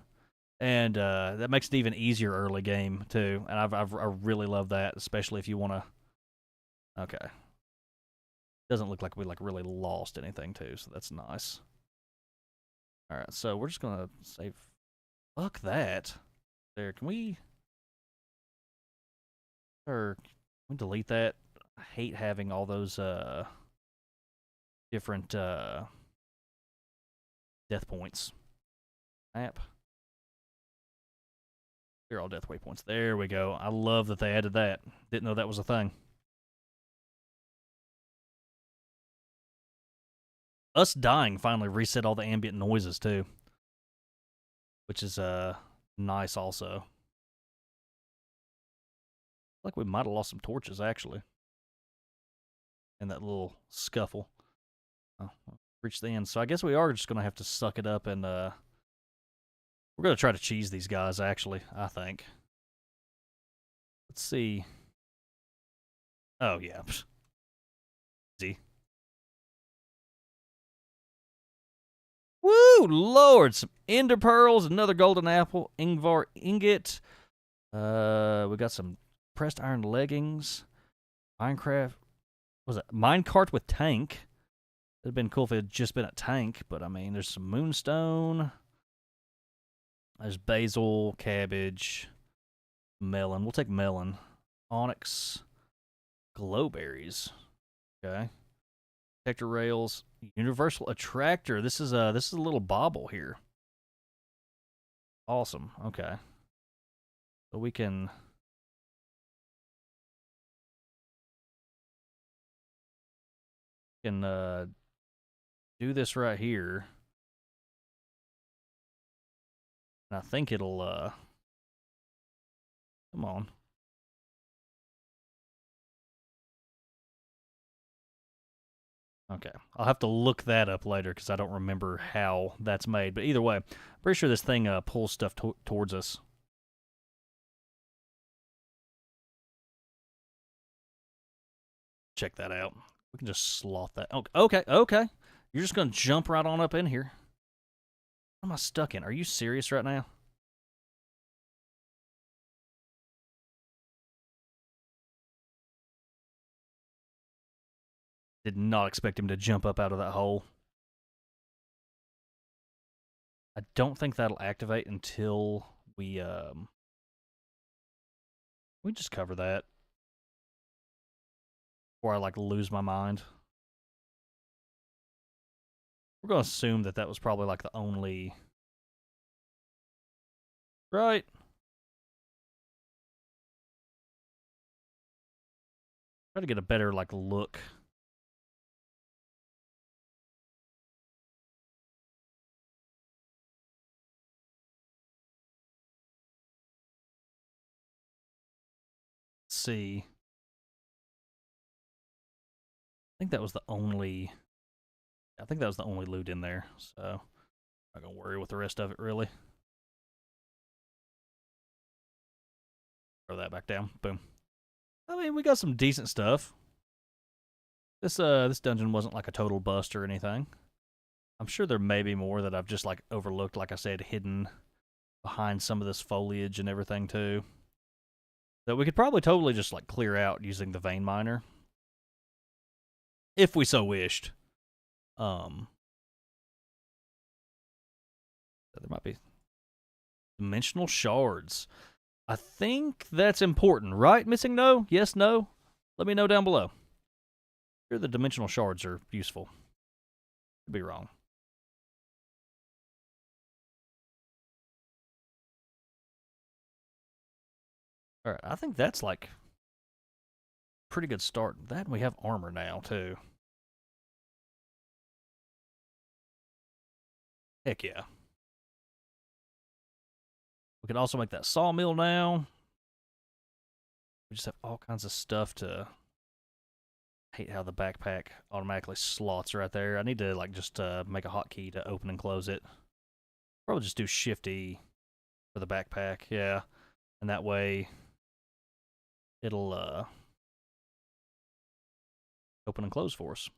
S1: And that makes it even easier early game, too. And I really love that, especially if you want to... Okay. Doesn't look like we like really lost anything, too, so that's nice. All right, so we're just going to save... Fuck that. There, can we... Or can we delete that? I hate having all those different death points. Map. They're all death waypoints. There we go. I love that they added that. Didn't know that was a thing. Us dying finally reset all the ambient noises too, which is nice also. Like we might have lost some torches actually in that little scuffle. Oh, reached the end. So I guess we are just gonna have to suck it up and we're gonna try to cheese these guys actually, I think. Let's see. Oh yeah. Easy. Woo, Lord! Some ender pearls, another golden apple, Ingvar ingot. We got some pressed iron leggings. Minecraft. Was it minecart with tank? It'd have been cool if it had just been a tank, but I mean, there's some moonstone. There's basil, cabbage, melon. We'll take melon. Onyx, glowberries. Okay. Protector rails, universal attractor. This is a little bauble here. Awesome. Okay. So we can do this right here. And I think it'll come on. Okay. I'll have to look that up later because I don't remember how that's made. But either way, I'm pretty sure this thing pulls stuff towards us. Check that out. We can just sloth that. Okay, okay. You're just going to jump right on up in here. What am I stuck in? Are you serious right now? Did not expect him to jump up out of that hole. I don't think that'll activate until we just cover that. Or I like lose my mind. We're gonna assume that that was probably like the only... Right. Try to get a better like look. Let's see. I think that was the only... I think that was the only loot in there, so I'm not gonna worry with the rest of it really. Throw that back down. Boom. I mean, we got some decent stuff. This dungeon wasn't like a total bust or anything. I'm sure there may be more that I've just like overlooked, like I said, hidden behind some of this foliage and everything too. that we could probably totally just like clear out using the vein miner if we so wished. Um, there might be dimensional shards. I think that's important, right? Missing no? Yes, no? Let me know down below. Sure, the dimensional shards are useful. Could be wrong. All right, I think that's like pretty good start. That we have armor now too. Heck yeah. We can also make that sawmill now. We just have all kinds of stuff to. Hate how the backpack automatically slots right there. I need to like just make a hotkey to open and close it. Probably just do Shift E for the backpack, yeah, and that way it'll open and close for us.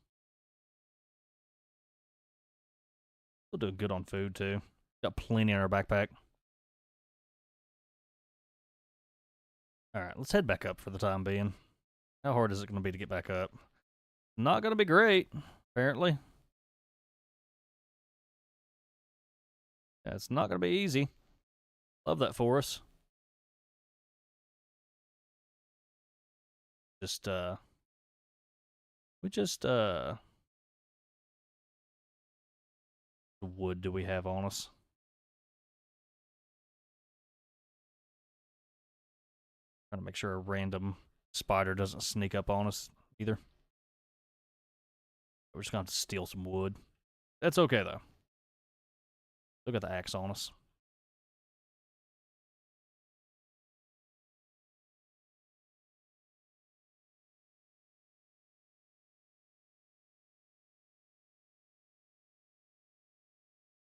S1: We'll do good on food too. Got plenty in our backpack. All right, let's head back up for the time being. How hard is it going to be to get back up? Not going to be great, apparently. Yeah, it's not going to be easy. Love that for us. Just, wood do we have on us? Trying to make sure a random spider doesn't sneak up on us either. We're just going to have to steal some wood. That's okay, though. Still got the axe on us.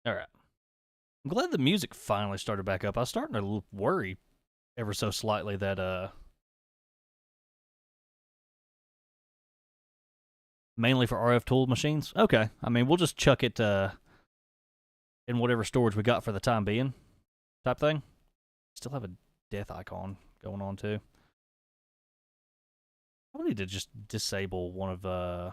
S1: All right. I'm glad the music finally started back up. I was starting to worry ever so slightly that mainly for RF tool machines. Okay. I mean, we'll just chuck it in whatever storage we got for the time being type thing. Still have a death icon going on too. I need to just disable one of boom.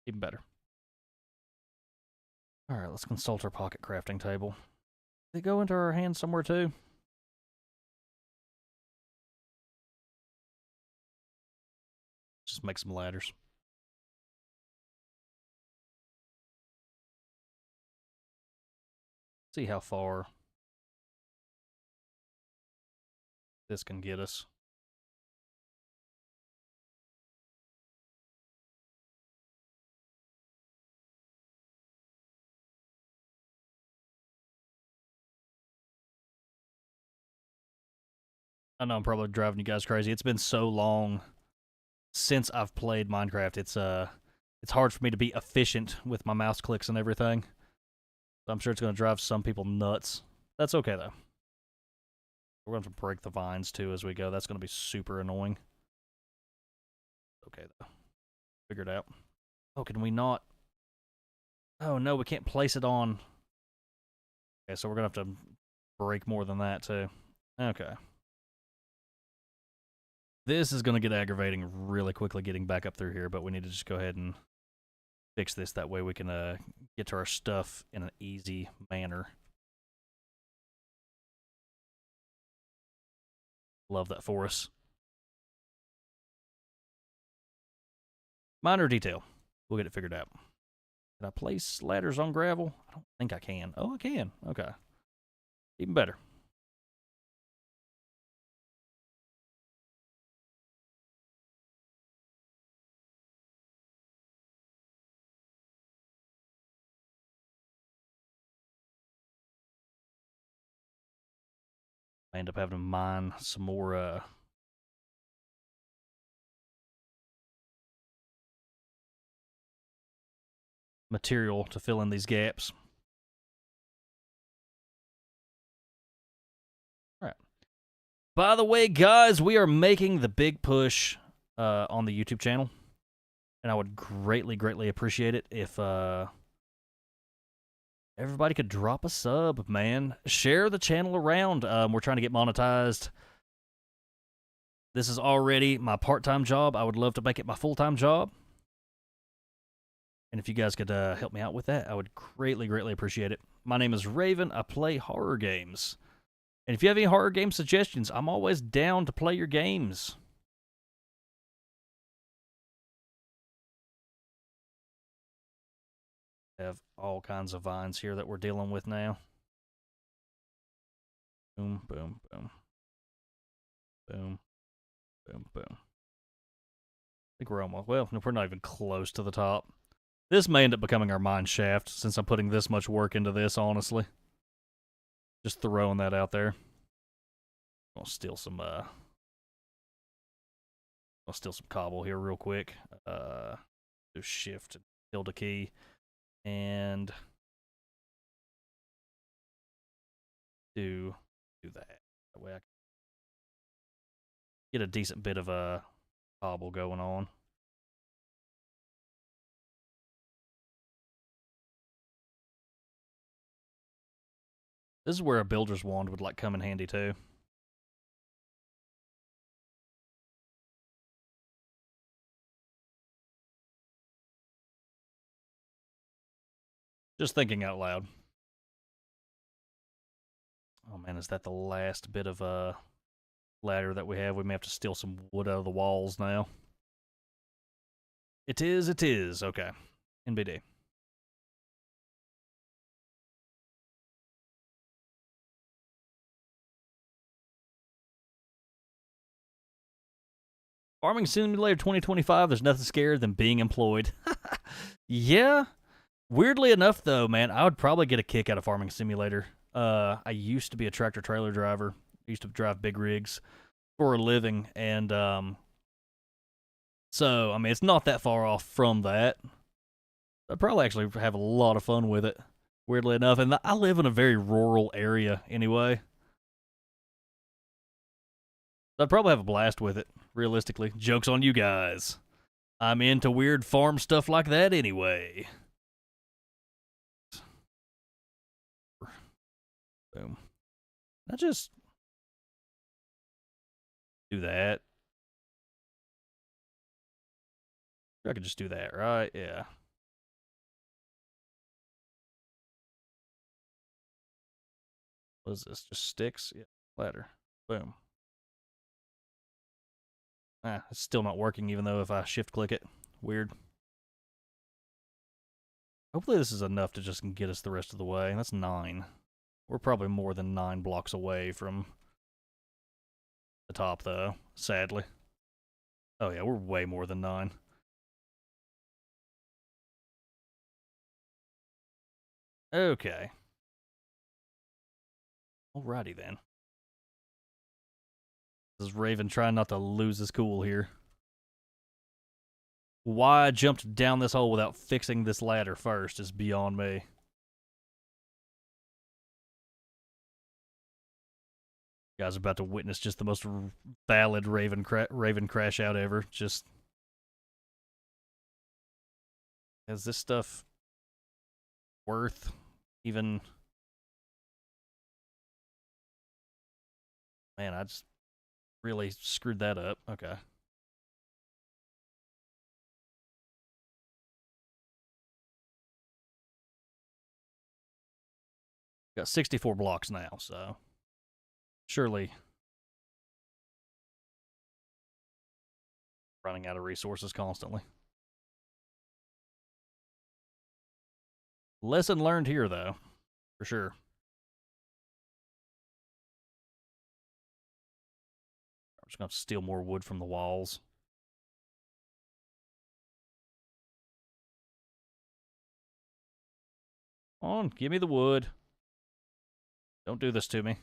S1: Even better. All right, let's consult our pocket crafting table. They go into our hands somewhere too. Just make some ladders. See how far this can get us. I know I'm probably driving you guys crazy. It's been so long since I've played Minecraft. It's hard for me to be efficient with my mouse clicks and everything. I'm sure it's going to drive some people nuts. That's okay though. We're going to have to break the vines too as we go. That's going to be super annoying. Okay though. Figured out. Oh, can we not? Oh no, we can't place it on. Okay, so we're going to have to break more than that too. Okay. This is going to get aggravating really quickly getting back up through here, but we need to just go ahead and fix this. That way we can get to our stuff in an easy manner. Love that for us. Minor detail. We'll get it figured out. Can I place ladders on gravel? I don't think I can. Oh, I can. Okay. Even better. I end up having to mine some more material to fill in these gaps. All right. By the way, guys, we are making the big push on the YouTube channel, and I would greatly, greatly appreciate it if everybody could drop a sub, man. Share the channel around. We're trying to get monetized. This is already my part-time job. I would love to make it my full-time job. And if you guys could help me out with that, I would greatly, greatly appreciate it. My name is Raven. I play horror games. And if you have any horror game suggestions, I'm always down to play your games. Have all kinds of vines here that we're dealing with now. Boom, boom, boom. Boom, boom, boom. I think we're almost, well, we're not even close to the top. This may end up becoming our mine shaft since I'm putting this much work into this, honestly. Just throwing that out there. I'll steal some cobble here real quick. Do shift and tilde key. And do that. That way I can get a decent bit of a cobble going on. This is where a builder's wand would like come in handy too. Just thinking out loud. Oh man, is that the last bit of a ladder that we have? We may have to steal some wood out of the walls now. It is. Okay. NBD. Farming Simulator 2025, there's nothing scarier than being employed. Yeah. Weirdly enough, though, man, I would probably get a kick out of Farming Simulator. I used to be a tractor-trailer driver. I used to drive big rigs for a living, and so, I mean, it's not that far off from that. I'd probably actually have a lot of fun with it, weirdly enough. And I live in a very rural area anyway. I'd probably have a blast with it, realistically. Joke's on you guys. I'm into weird farm stuff like that anyway. Boom. I just do that. I could just do that, right? Yeah. What is this? Just sticks? Yeah. Ladder. Boom. It's still not working even though if I shift click it. Weird. Hopefully this is enough to just get us the rest of the way. That's 9. We're probably more than 9 blocks away from the top, though, sadly. Oh, yeah, we're way more than 9. Okay. Alrighty, then. This is Raven trying not to lose his cool here. Why I jumped down this hole without fixing this ladder first is beyond me. You guys are about to witness just the most valid Raven crash out ever. Just... Is this stuff worth even... Man, I just really screwed that up. Okay. Got 64 blocks now, so surely running out of resources constantly. Lesson learned here, though, for sure. I'm just going to steal more wood from the walls. Come on, give me the wood. Don't do this to me.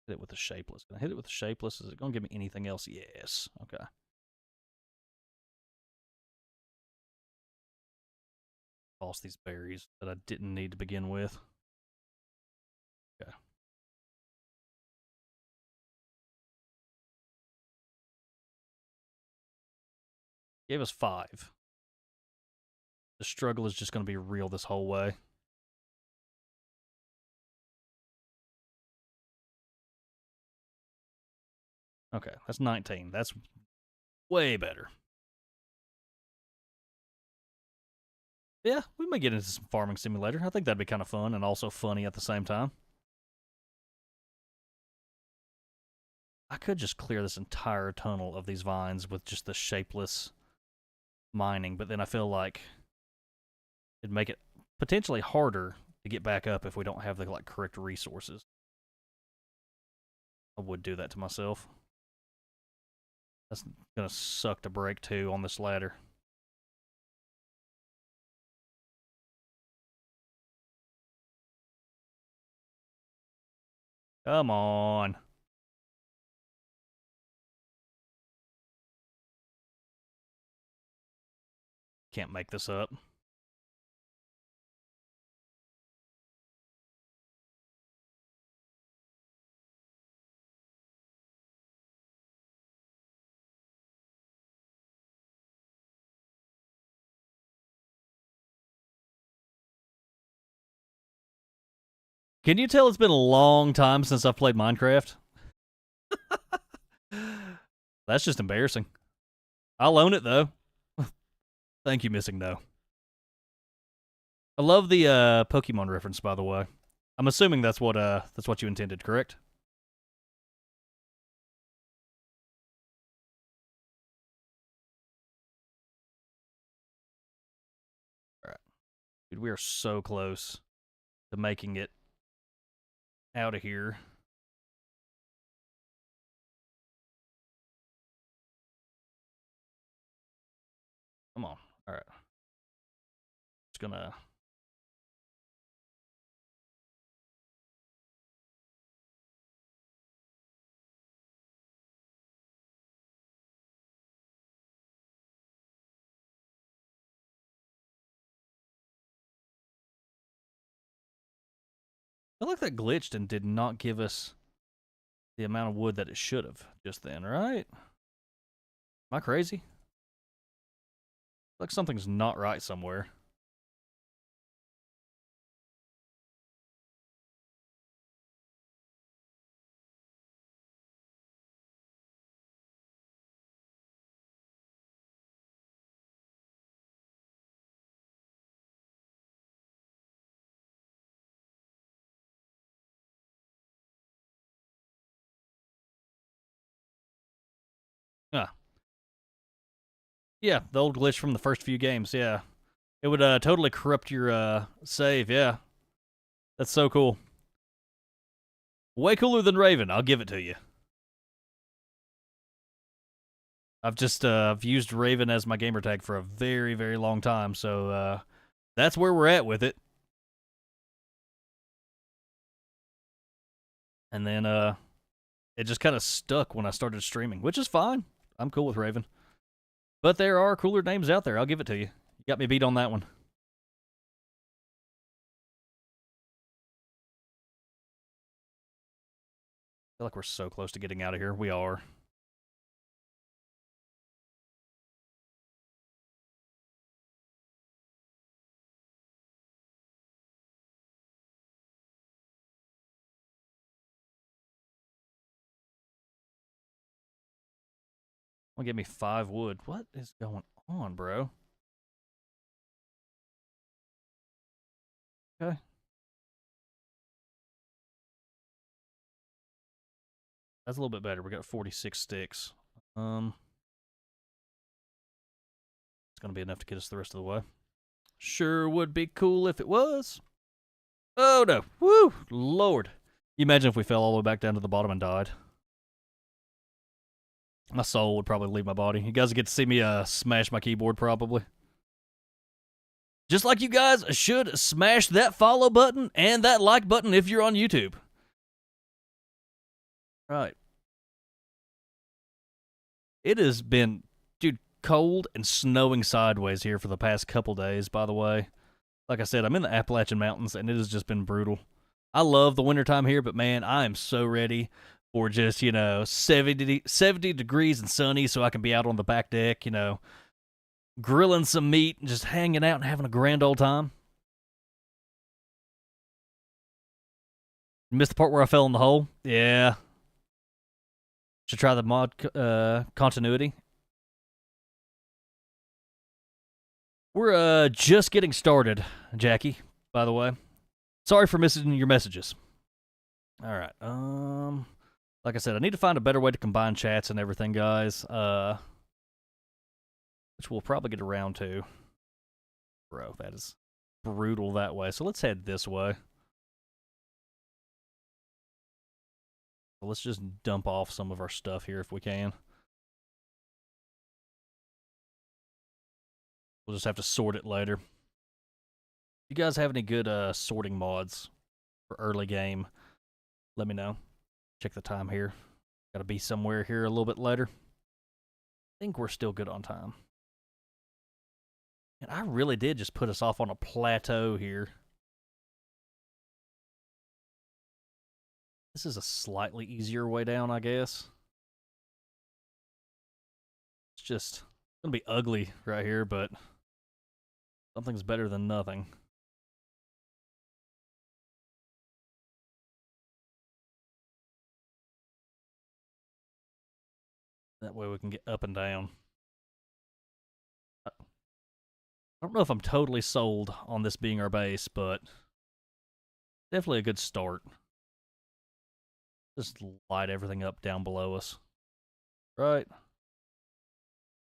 S1: Hit it with the shapeless. Can I hit it with the shapeless? Is it going to give me anything else? Yes. Okay. Toss these berries that I didn't need to begin with. Okay. Gave us 5. The struggle is just going to be real this whole way. Okay, that's 19. That's way better. Yeah, we may get into some farming simulator. I think that'd be kind of fun and also funny at the same time. I could just clear this entire tunnel of these vines with just the shapeless mining, but then I feel like it'd make it potentially harder to get back up if we don't have the correct resources. I would do that to myself. That's gonna suck to break too on this ladder. Come on. Can't make this up. Can you tell it's been a long time since I've played Minecraft? That's just embarrassing. I'll own it, though. Thank you, Missing No. I love the Pokemon reference, by the way. I'm assuming that's what you intended, correct? All right. Dude, we are so close to making it out of here. Come on. All right. Just gonna... I feel like that glitched and did not give us the amount of wood that it should have just then, right? Am I crazy? Like something's not right somewhere. Ah. Yeah, the old glitch from the first few games, yeah. It would totally corrupt your save, yeah. That's so cool. Way cooler than Raven, I'll give it to you. I've used Raven as my gamer tag for a very, very long time, so that's where we're at with it. And then it just kind of stuck when I started streaming, which is fine. I'm cool with Raven. But there are cooler names out there, I'll give it to you. You got me beat on that one. I feel like we're so close to getting out of here. We are. Well, give me 5 wood. What is going on, bro? Okay. That's a little bit better. We got 46 sticks. It's gonna be enough to get us the rest of the way. Sure would be cool if it was. Oh no. Woo! Lord. You imagine if we fell all the way back down to the bottom and died. My soul would probably leave my body. You guys get to see me smash my keyboard probably. Just like you guys should smash that follow button and that like button if you're on YouTube. Right. It has been, dude, cold and snowing sideways here for the past couple days, by the way. Like I said, I'm in the Appalachian Mountains, and it has just been brutal. I love the wintertime here, but man, I am so ready for just, 70 degrees and sunny so I can be out on the back deck, grilling some meat and just hanging out and having a grand old time. Missed the part where I fell in the hole? Yeah. Should try the mod continuity. We're just getting started, Jackie, by the way. Sorry for missing your messages. All right. Like I said, I need to find a better way to combine chats and everything, guys. Which we'll probably get around to. Bro, that is brutal that way. So let's head this way. Let's just dump off some of our stuff here if we can. We'll just have to sort it later. You guys have any good sorting mods for early game? Let me know. Check the time here. Gotta be somewhere here a little bit later. I think we're still good on time. And I really did just put us off on a plateau here. This is a slightly easier way down, I guess. It's just gonna be ugly right here, but something's better than nothing. That way we can get up and down. I don't know if I'm totally sold on this being our base, but definitely a good start. Just light everything up down below us. Right?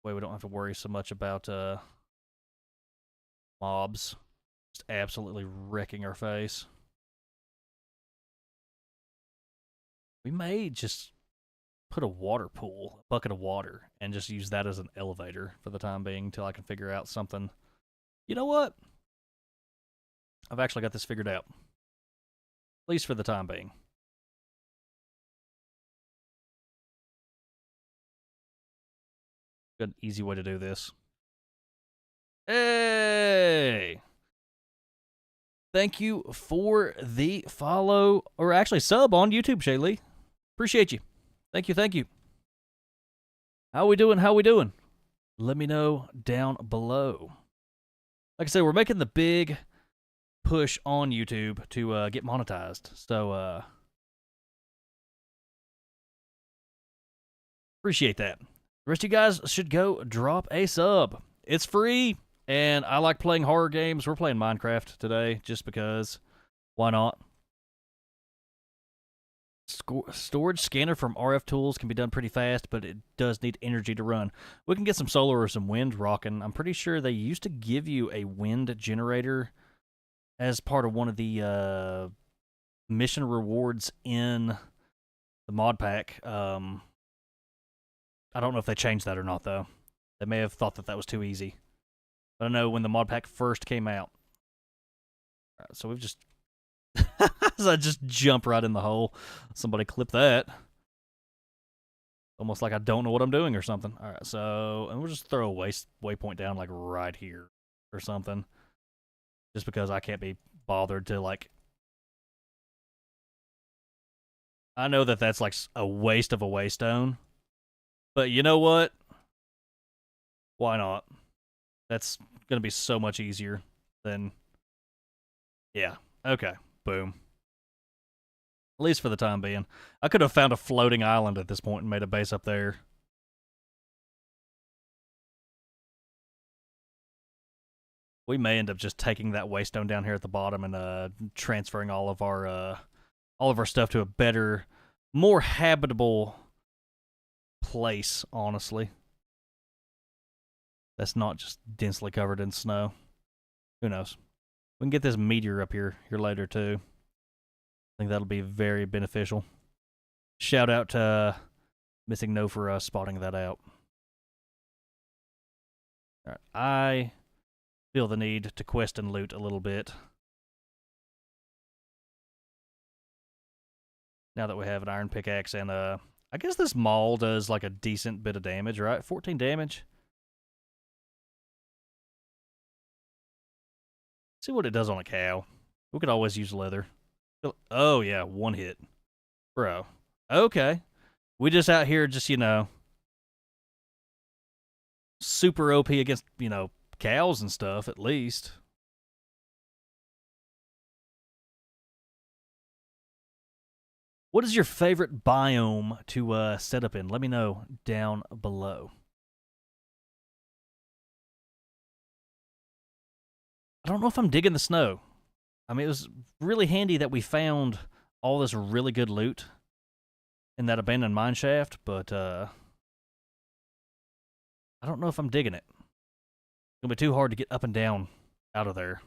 S1: Way we don't have to worry so much about mobs. Just absolutely wrecking our face. We may just put a water pool, a bucket of water, and just use that as an elevator for the time being until I can figure out something. You know what? I've actually got this figured out. At least for the time being. Good, easy way to do this. Hey! Thank you for the follow, or actually sub on YouTube, Shaylee. Appreciate you. Thank you. How we doing? Let me know down below. Like I said, we're making the big push on YouTube to get monetized. So, appreciate that. The rest of you guys should go drop a sub. It's free, and I like playing horror games. We're playing Minecraft today just because. Why not? Storage scanner from RF tools can be done pretty fast, but it does need energy to run. We can get some solar or some wind rocking. I'm pretty sure they used to give you a wind generator as part of one of the mission rewards in the mod pack. I don't know if they changed that or not, though. They may have thought that was too easy. But I know when the mod pack first came out. All right, so we've just... so I just jump right in the hole. Somebody clip that. Almost like I don't know what I'm doing or something. All right, so... And we'll just throw a waypoint down, like, right here or something. Just because I can't be bothered to, like... I know that that's, like, a waste of a waystone. But you know what? Why not? That's going to be so much easier than... Yeah. Okay. Boom. At least for the time being. I could have found a floating island at this point and made a base up there. We may end up just taking that waystone down here at the bottom and transferring all of our stuff to a better, more habitable place, honestly. That's not just densely covered in snow. Who knows? We can get this meteor up here later, too. I think that'll be very beneficial. Shout out to Missing No for spotting that out. All right, I feel the need to quest and loot a little bit. Now that we have an iron pickaxe and I guess this maul does like a decent bit of damage, right? 14 damage. See what it does on a cow. We could always use leather. Oh, yeah, one hit. Bro. Okay. We just out here just, super OP against, cows and stuff, at least. What is your favorite biome to set up in? Let me know down below. I don't know if I'm digging the snow. I mean, it was really handy that we found all this really good loot in that abandoned mine shaft, but I don't know if I'm digging it. It's gonna be too hard to get up and down out of there.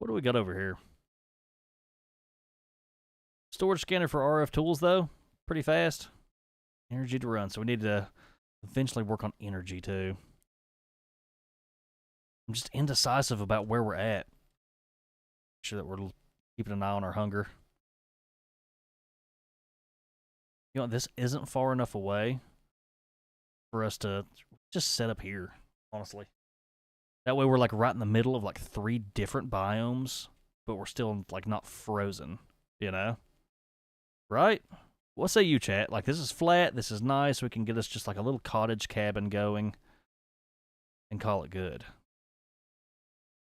S1: What do we got over here? Storage scanner for RF tools, though. Pretty fast. Energy to run, so we need to eventually work on energy, too. I'm just indecisive about where we're at. Make sure that we're keeping an eye on our hunger. This isn't far enough away for us to just set up here, honestly. That way we're like right in the middle of like 3 different biomes, but we're still like not frozen, Right? What say you, chat? Like, this is flat, this is nice, we can get us just like a little cottage cabin going and call it good.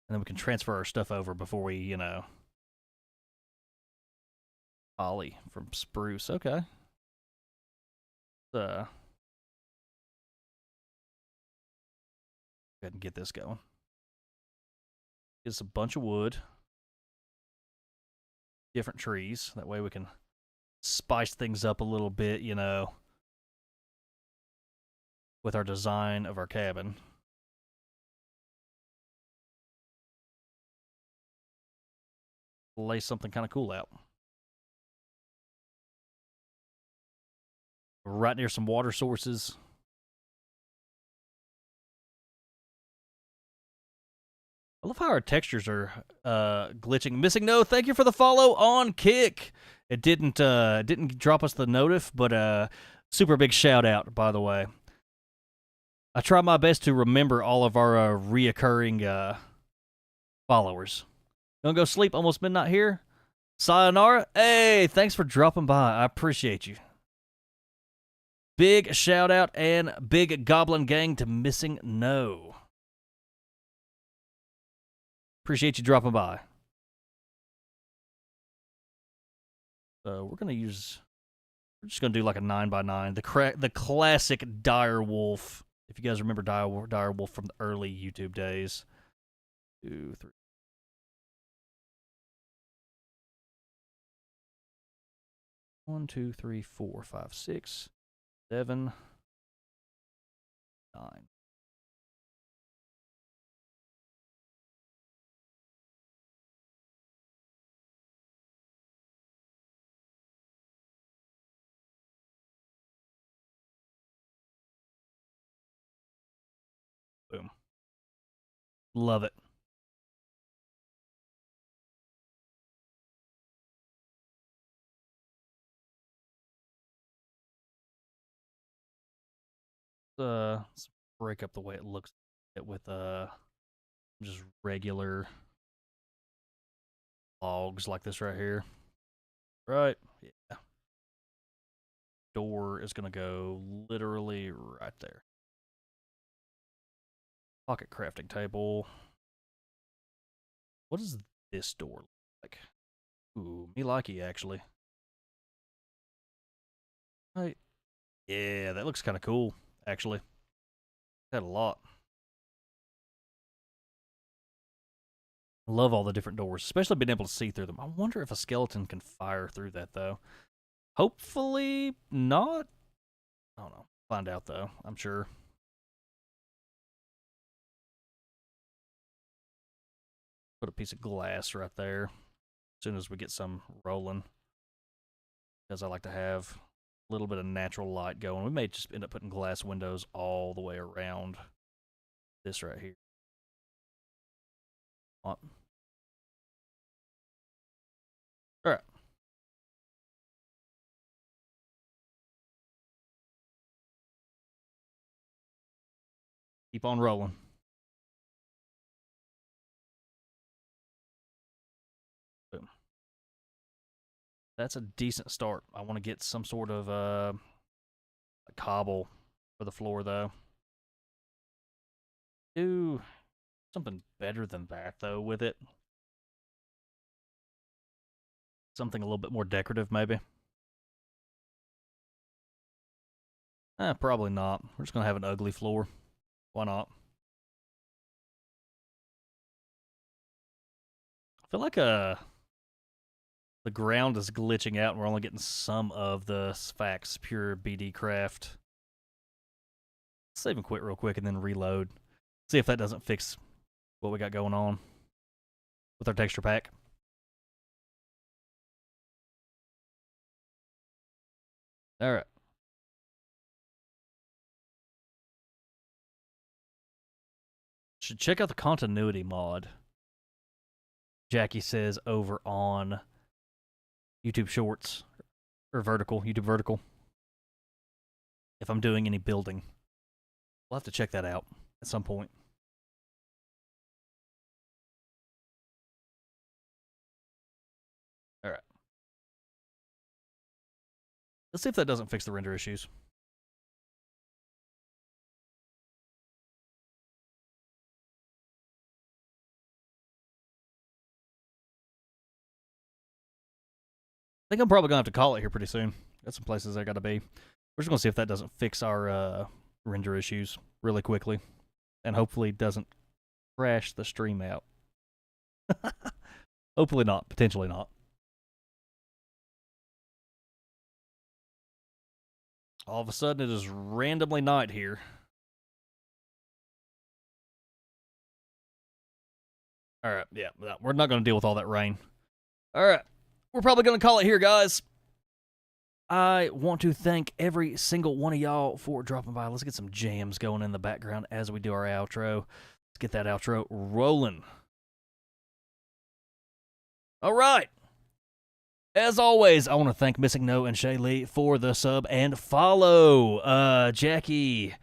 S1: And then we can transfer our stuff over before we, Holly from spruce. Okay. Go ahead and get this going. Get us a bunch of wood. Different trees. That way we can spice things up a little bit, with our design of our cabin. Lay something kind of cool out. Right near some water sources. I love how our textures are glitching. Missing no, thank you for the follow on Kick. It didn't drop us the notif, but super big shout out, by the way. I try my best to remember all of our reoccurring followers. Gonna go sleep, almost midnight here. Sayonara. Hey, thanks for dropping by. I appreciate you. Big shout out and big goblin gang to Missing No. Appreciate you dropping by. We're just gonna do like a 9x9. The classic dire wolf. If you guys remember dire wolf from the early YouTube days. 2, 3. 1, 2, 3, 4, 5, 6, 7, 9. Boom. Love it. Let's break up the way it looks with just regular logs like this right here. Right? Yeah. Door is gonna go literally right there. Pocket crafting table. What does this door look like? Ooh, me likey actually. Right. Yeah, that looks kind of cool, actually. Had a lot. I love all the different doors, especially being able to see through them. I wonder if a skeleton can fire through that, though. Hopefully not. I don't know. Find out, though, I'm sure. Put a piece of glass right there as soon as we get some rolling. Because I like to have a little bit of natural light going. We may just end up putting glass windows all the way around this right here. All right. Keep on rolling. Boom. That's a decent start. I want to get some sort of a cobble for the floor, though. Do something better than that, though, with it. Something a little bit more decorative, maybe. Probably not. We're just going to have an ugly floor. Why not? I feel like the ground is glitching out and we're only getting some of the Sphax Pure BD Craft. Save and quit real quick and then reload. See if that doesn't fix what we got going on with our texture pack. Alright. Should check out the continuity mod. Jackie says over on YouTube Shorts or Vertical, YouTube Vertical. If I'm doing any building, we'll have to check that out at some point. All right. Let's see if that doesn't fix the render issues. I think I'm probably going to have to call it here pretty soon. Got some places I got to be. We're just going to see if that doesn't fix our render issues really quickly. And hopefully doesn't crash the stream out. Hopefully not. Potentially not. All of a sudden, it is randomly night here. All right, yeah, we're not going to deal with all that rain. All right, we're probably going to call it here, guys. I want to thank every single one of y'all for dropping by. Let's get some jams going in the background as we do our outro. Let's get that outro rolling. All right. As always, I want to thank Missing No and Shay Lee for the sub and follow. Jackie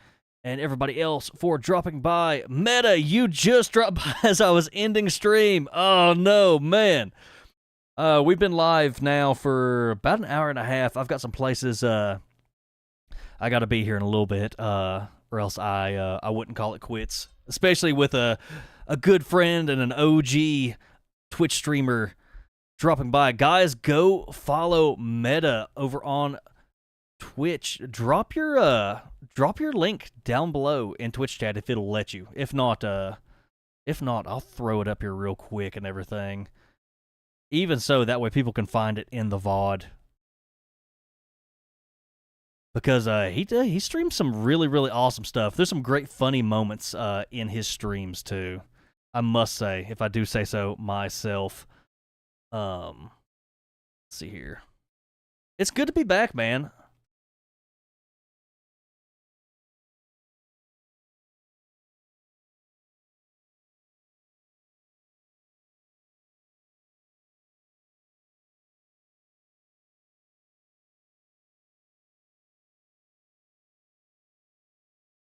S1: and everybody else for dropping by. Meta, you just dropped by as I was ending stream. Oh, no, man. We've been live now for about an hour and a half. I've got some places I got to be here in a little bit, or else I wouldn't call it quits. Especially with a good friend and an OG Twitch streamer dropping by. Guys, go follow Meta over on Twitch. Drop your link down below in Twitch chat if it'll let you. If not, I'll throw it up here real quick and everything. Even so, that way people can find it in the VOD. Because he streams some really, really awesome stuff. There's some great funny moments in his streams too. I must say, if I do say so myself. Let's see here. It's good to be back, man.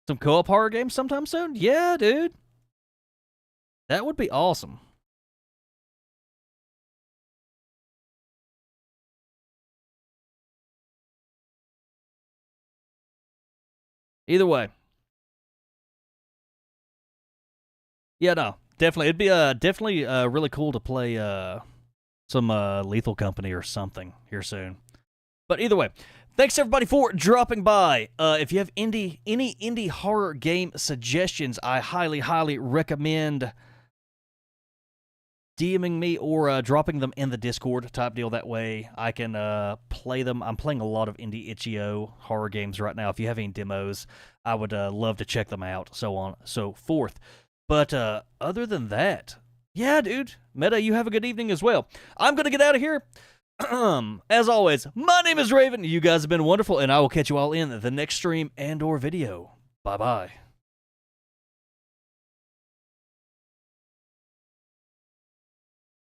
S1: Some co-op horror games sometime soon? Yeah, dude. That would be awesome. Either way. Yeah, no. Definitely. It'd be definitely really cool to play some Lethal Company or something here soon. But either way, thanks everybody for dropping by. If you have any indie horror game suggestions, I highly, highly recommend DMing me or dropping them in the Discord type deal. That way I can play them. I'm playing a lot of indie itch.io horror games right now. If you have any demos, I would love to check them out, so on, so forth. But other than that, yeah, dude, Meta, you have a good evening as well. I'm going to get out of here. As always, my name is Raven. You guys have been wonderful, and I will catch you all in the next stream and or video. Bye-bye.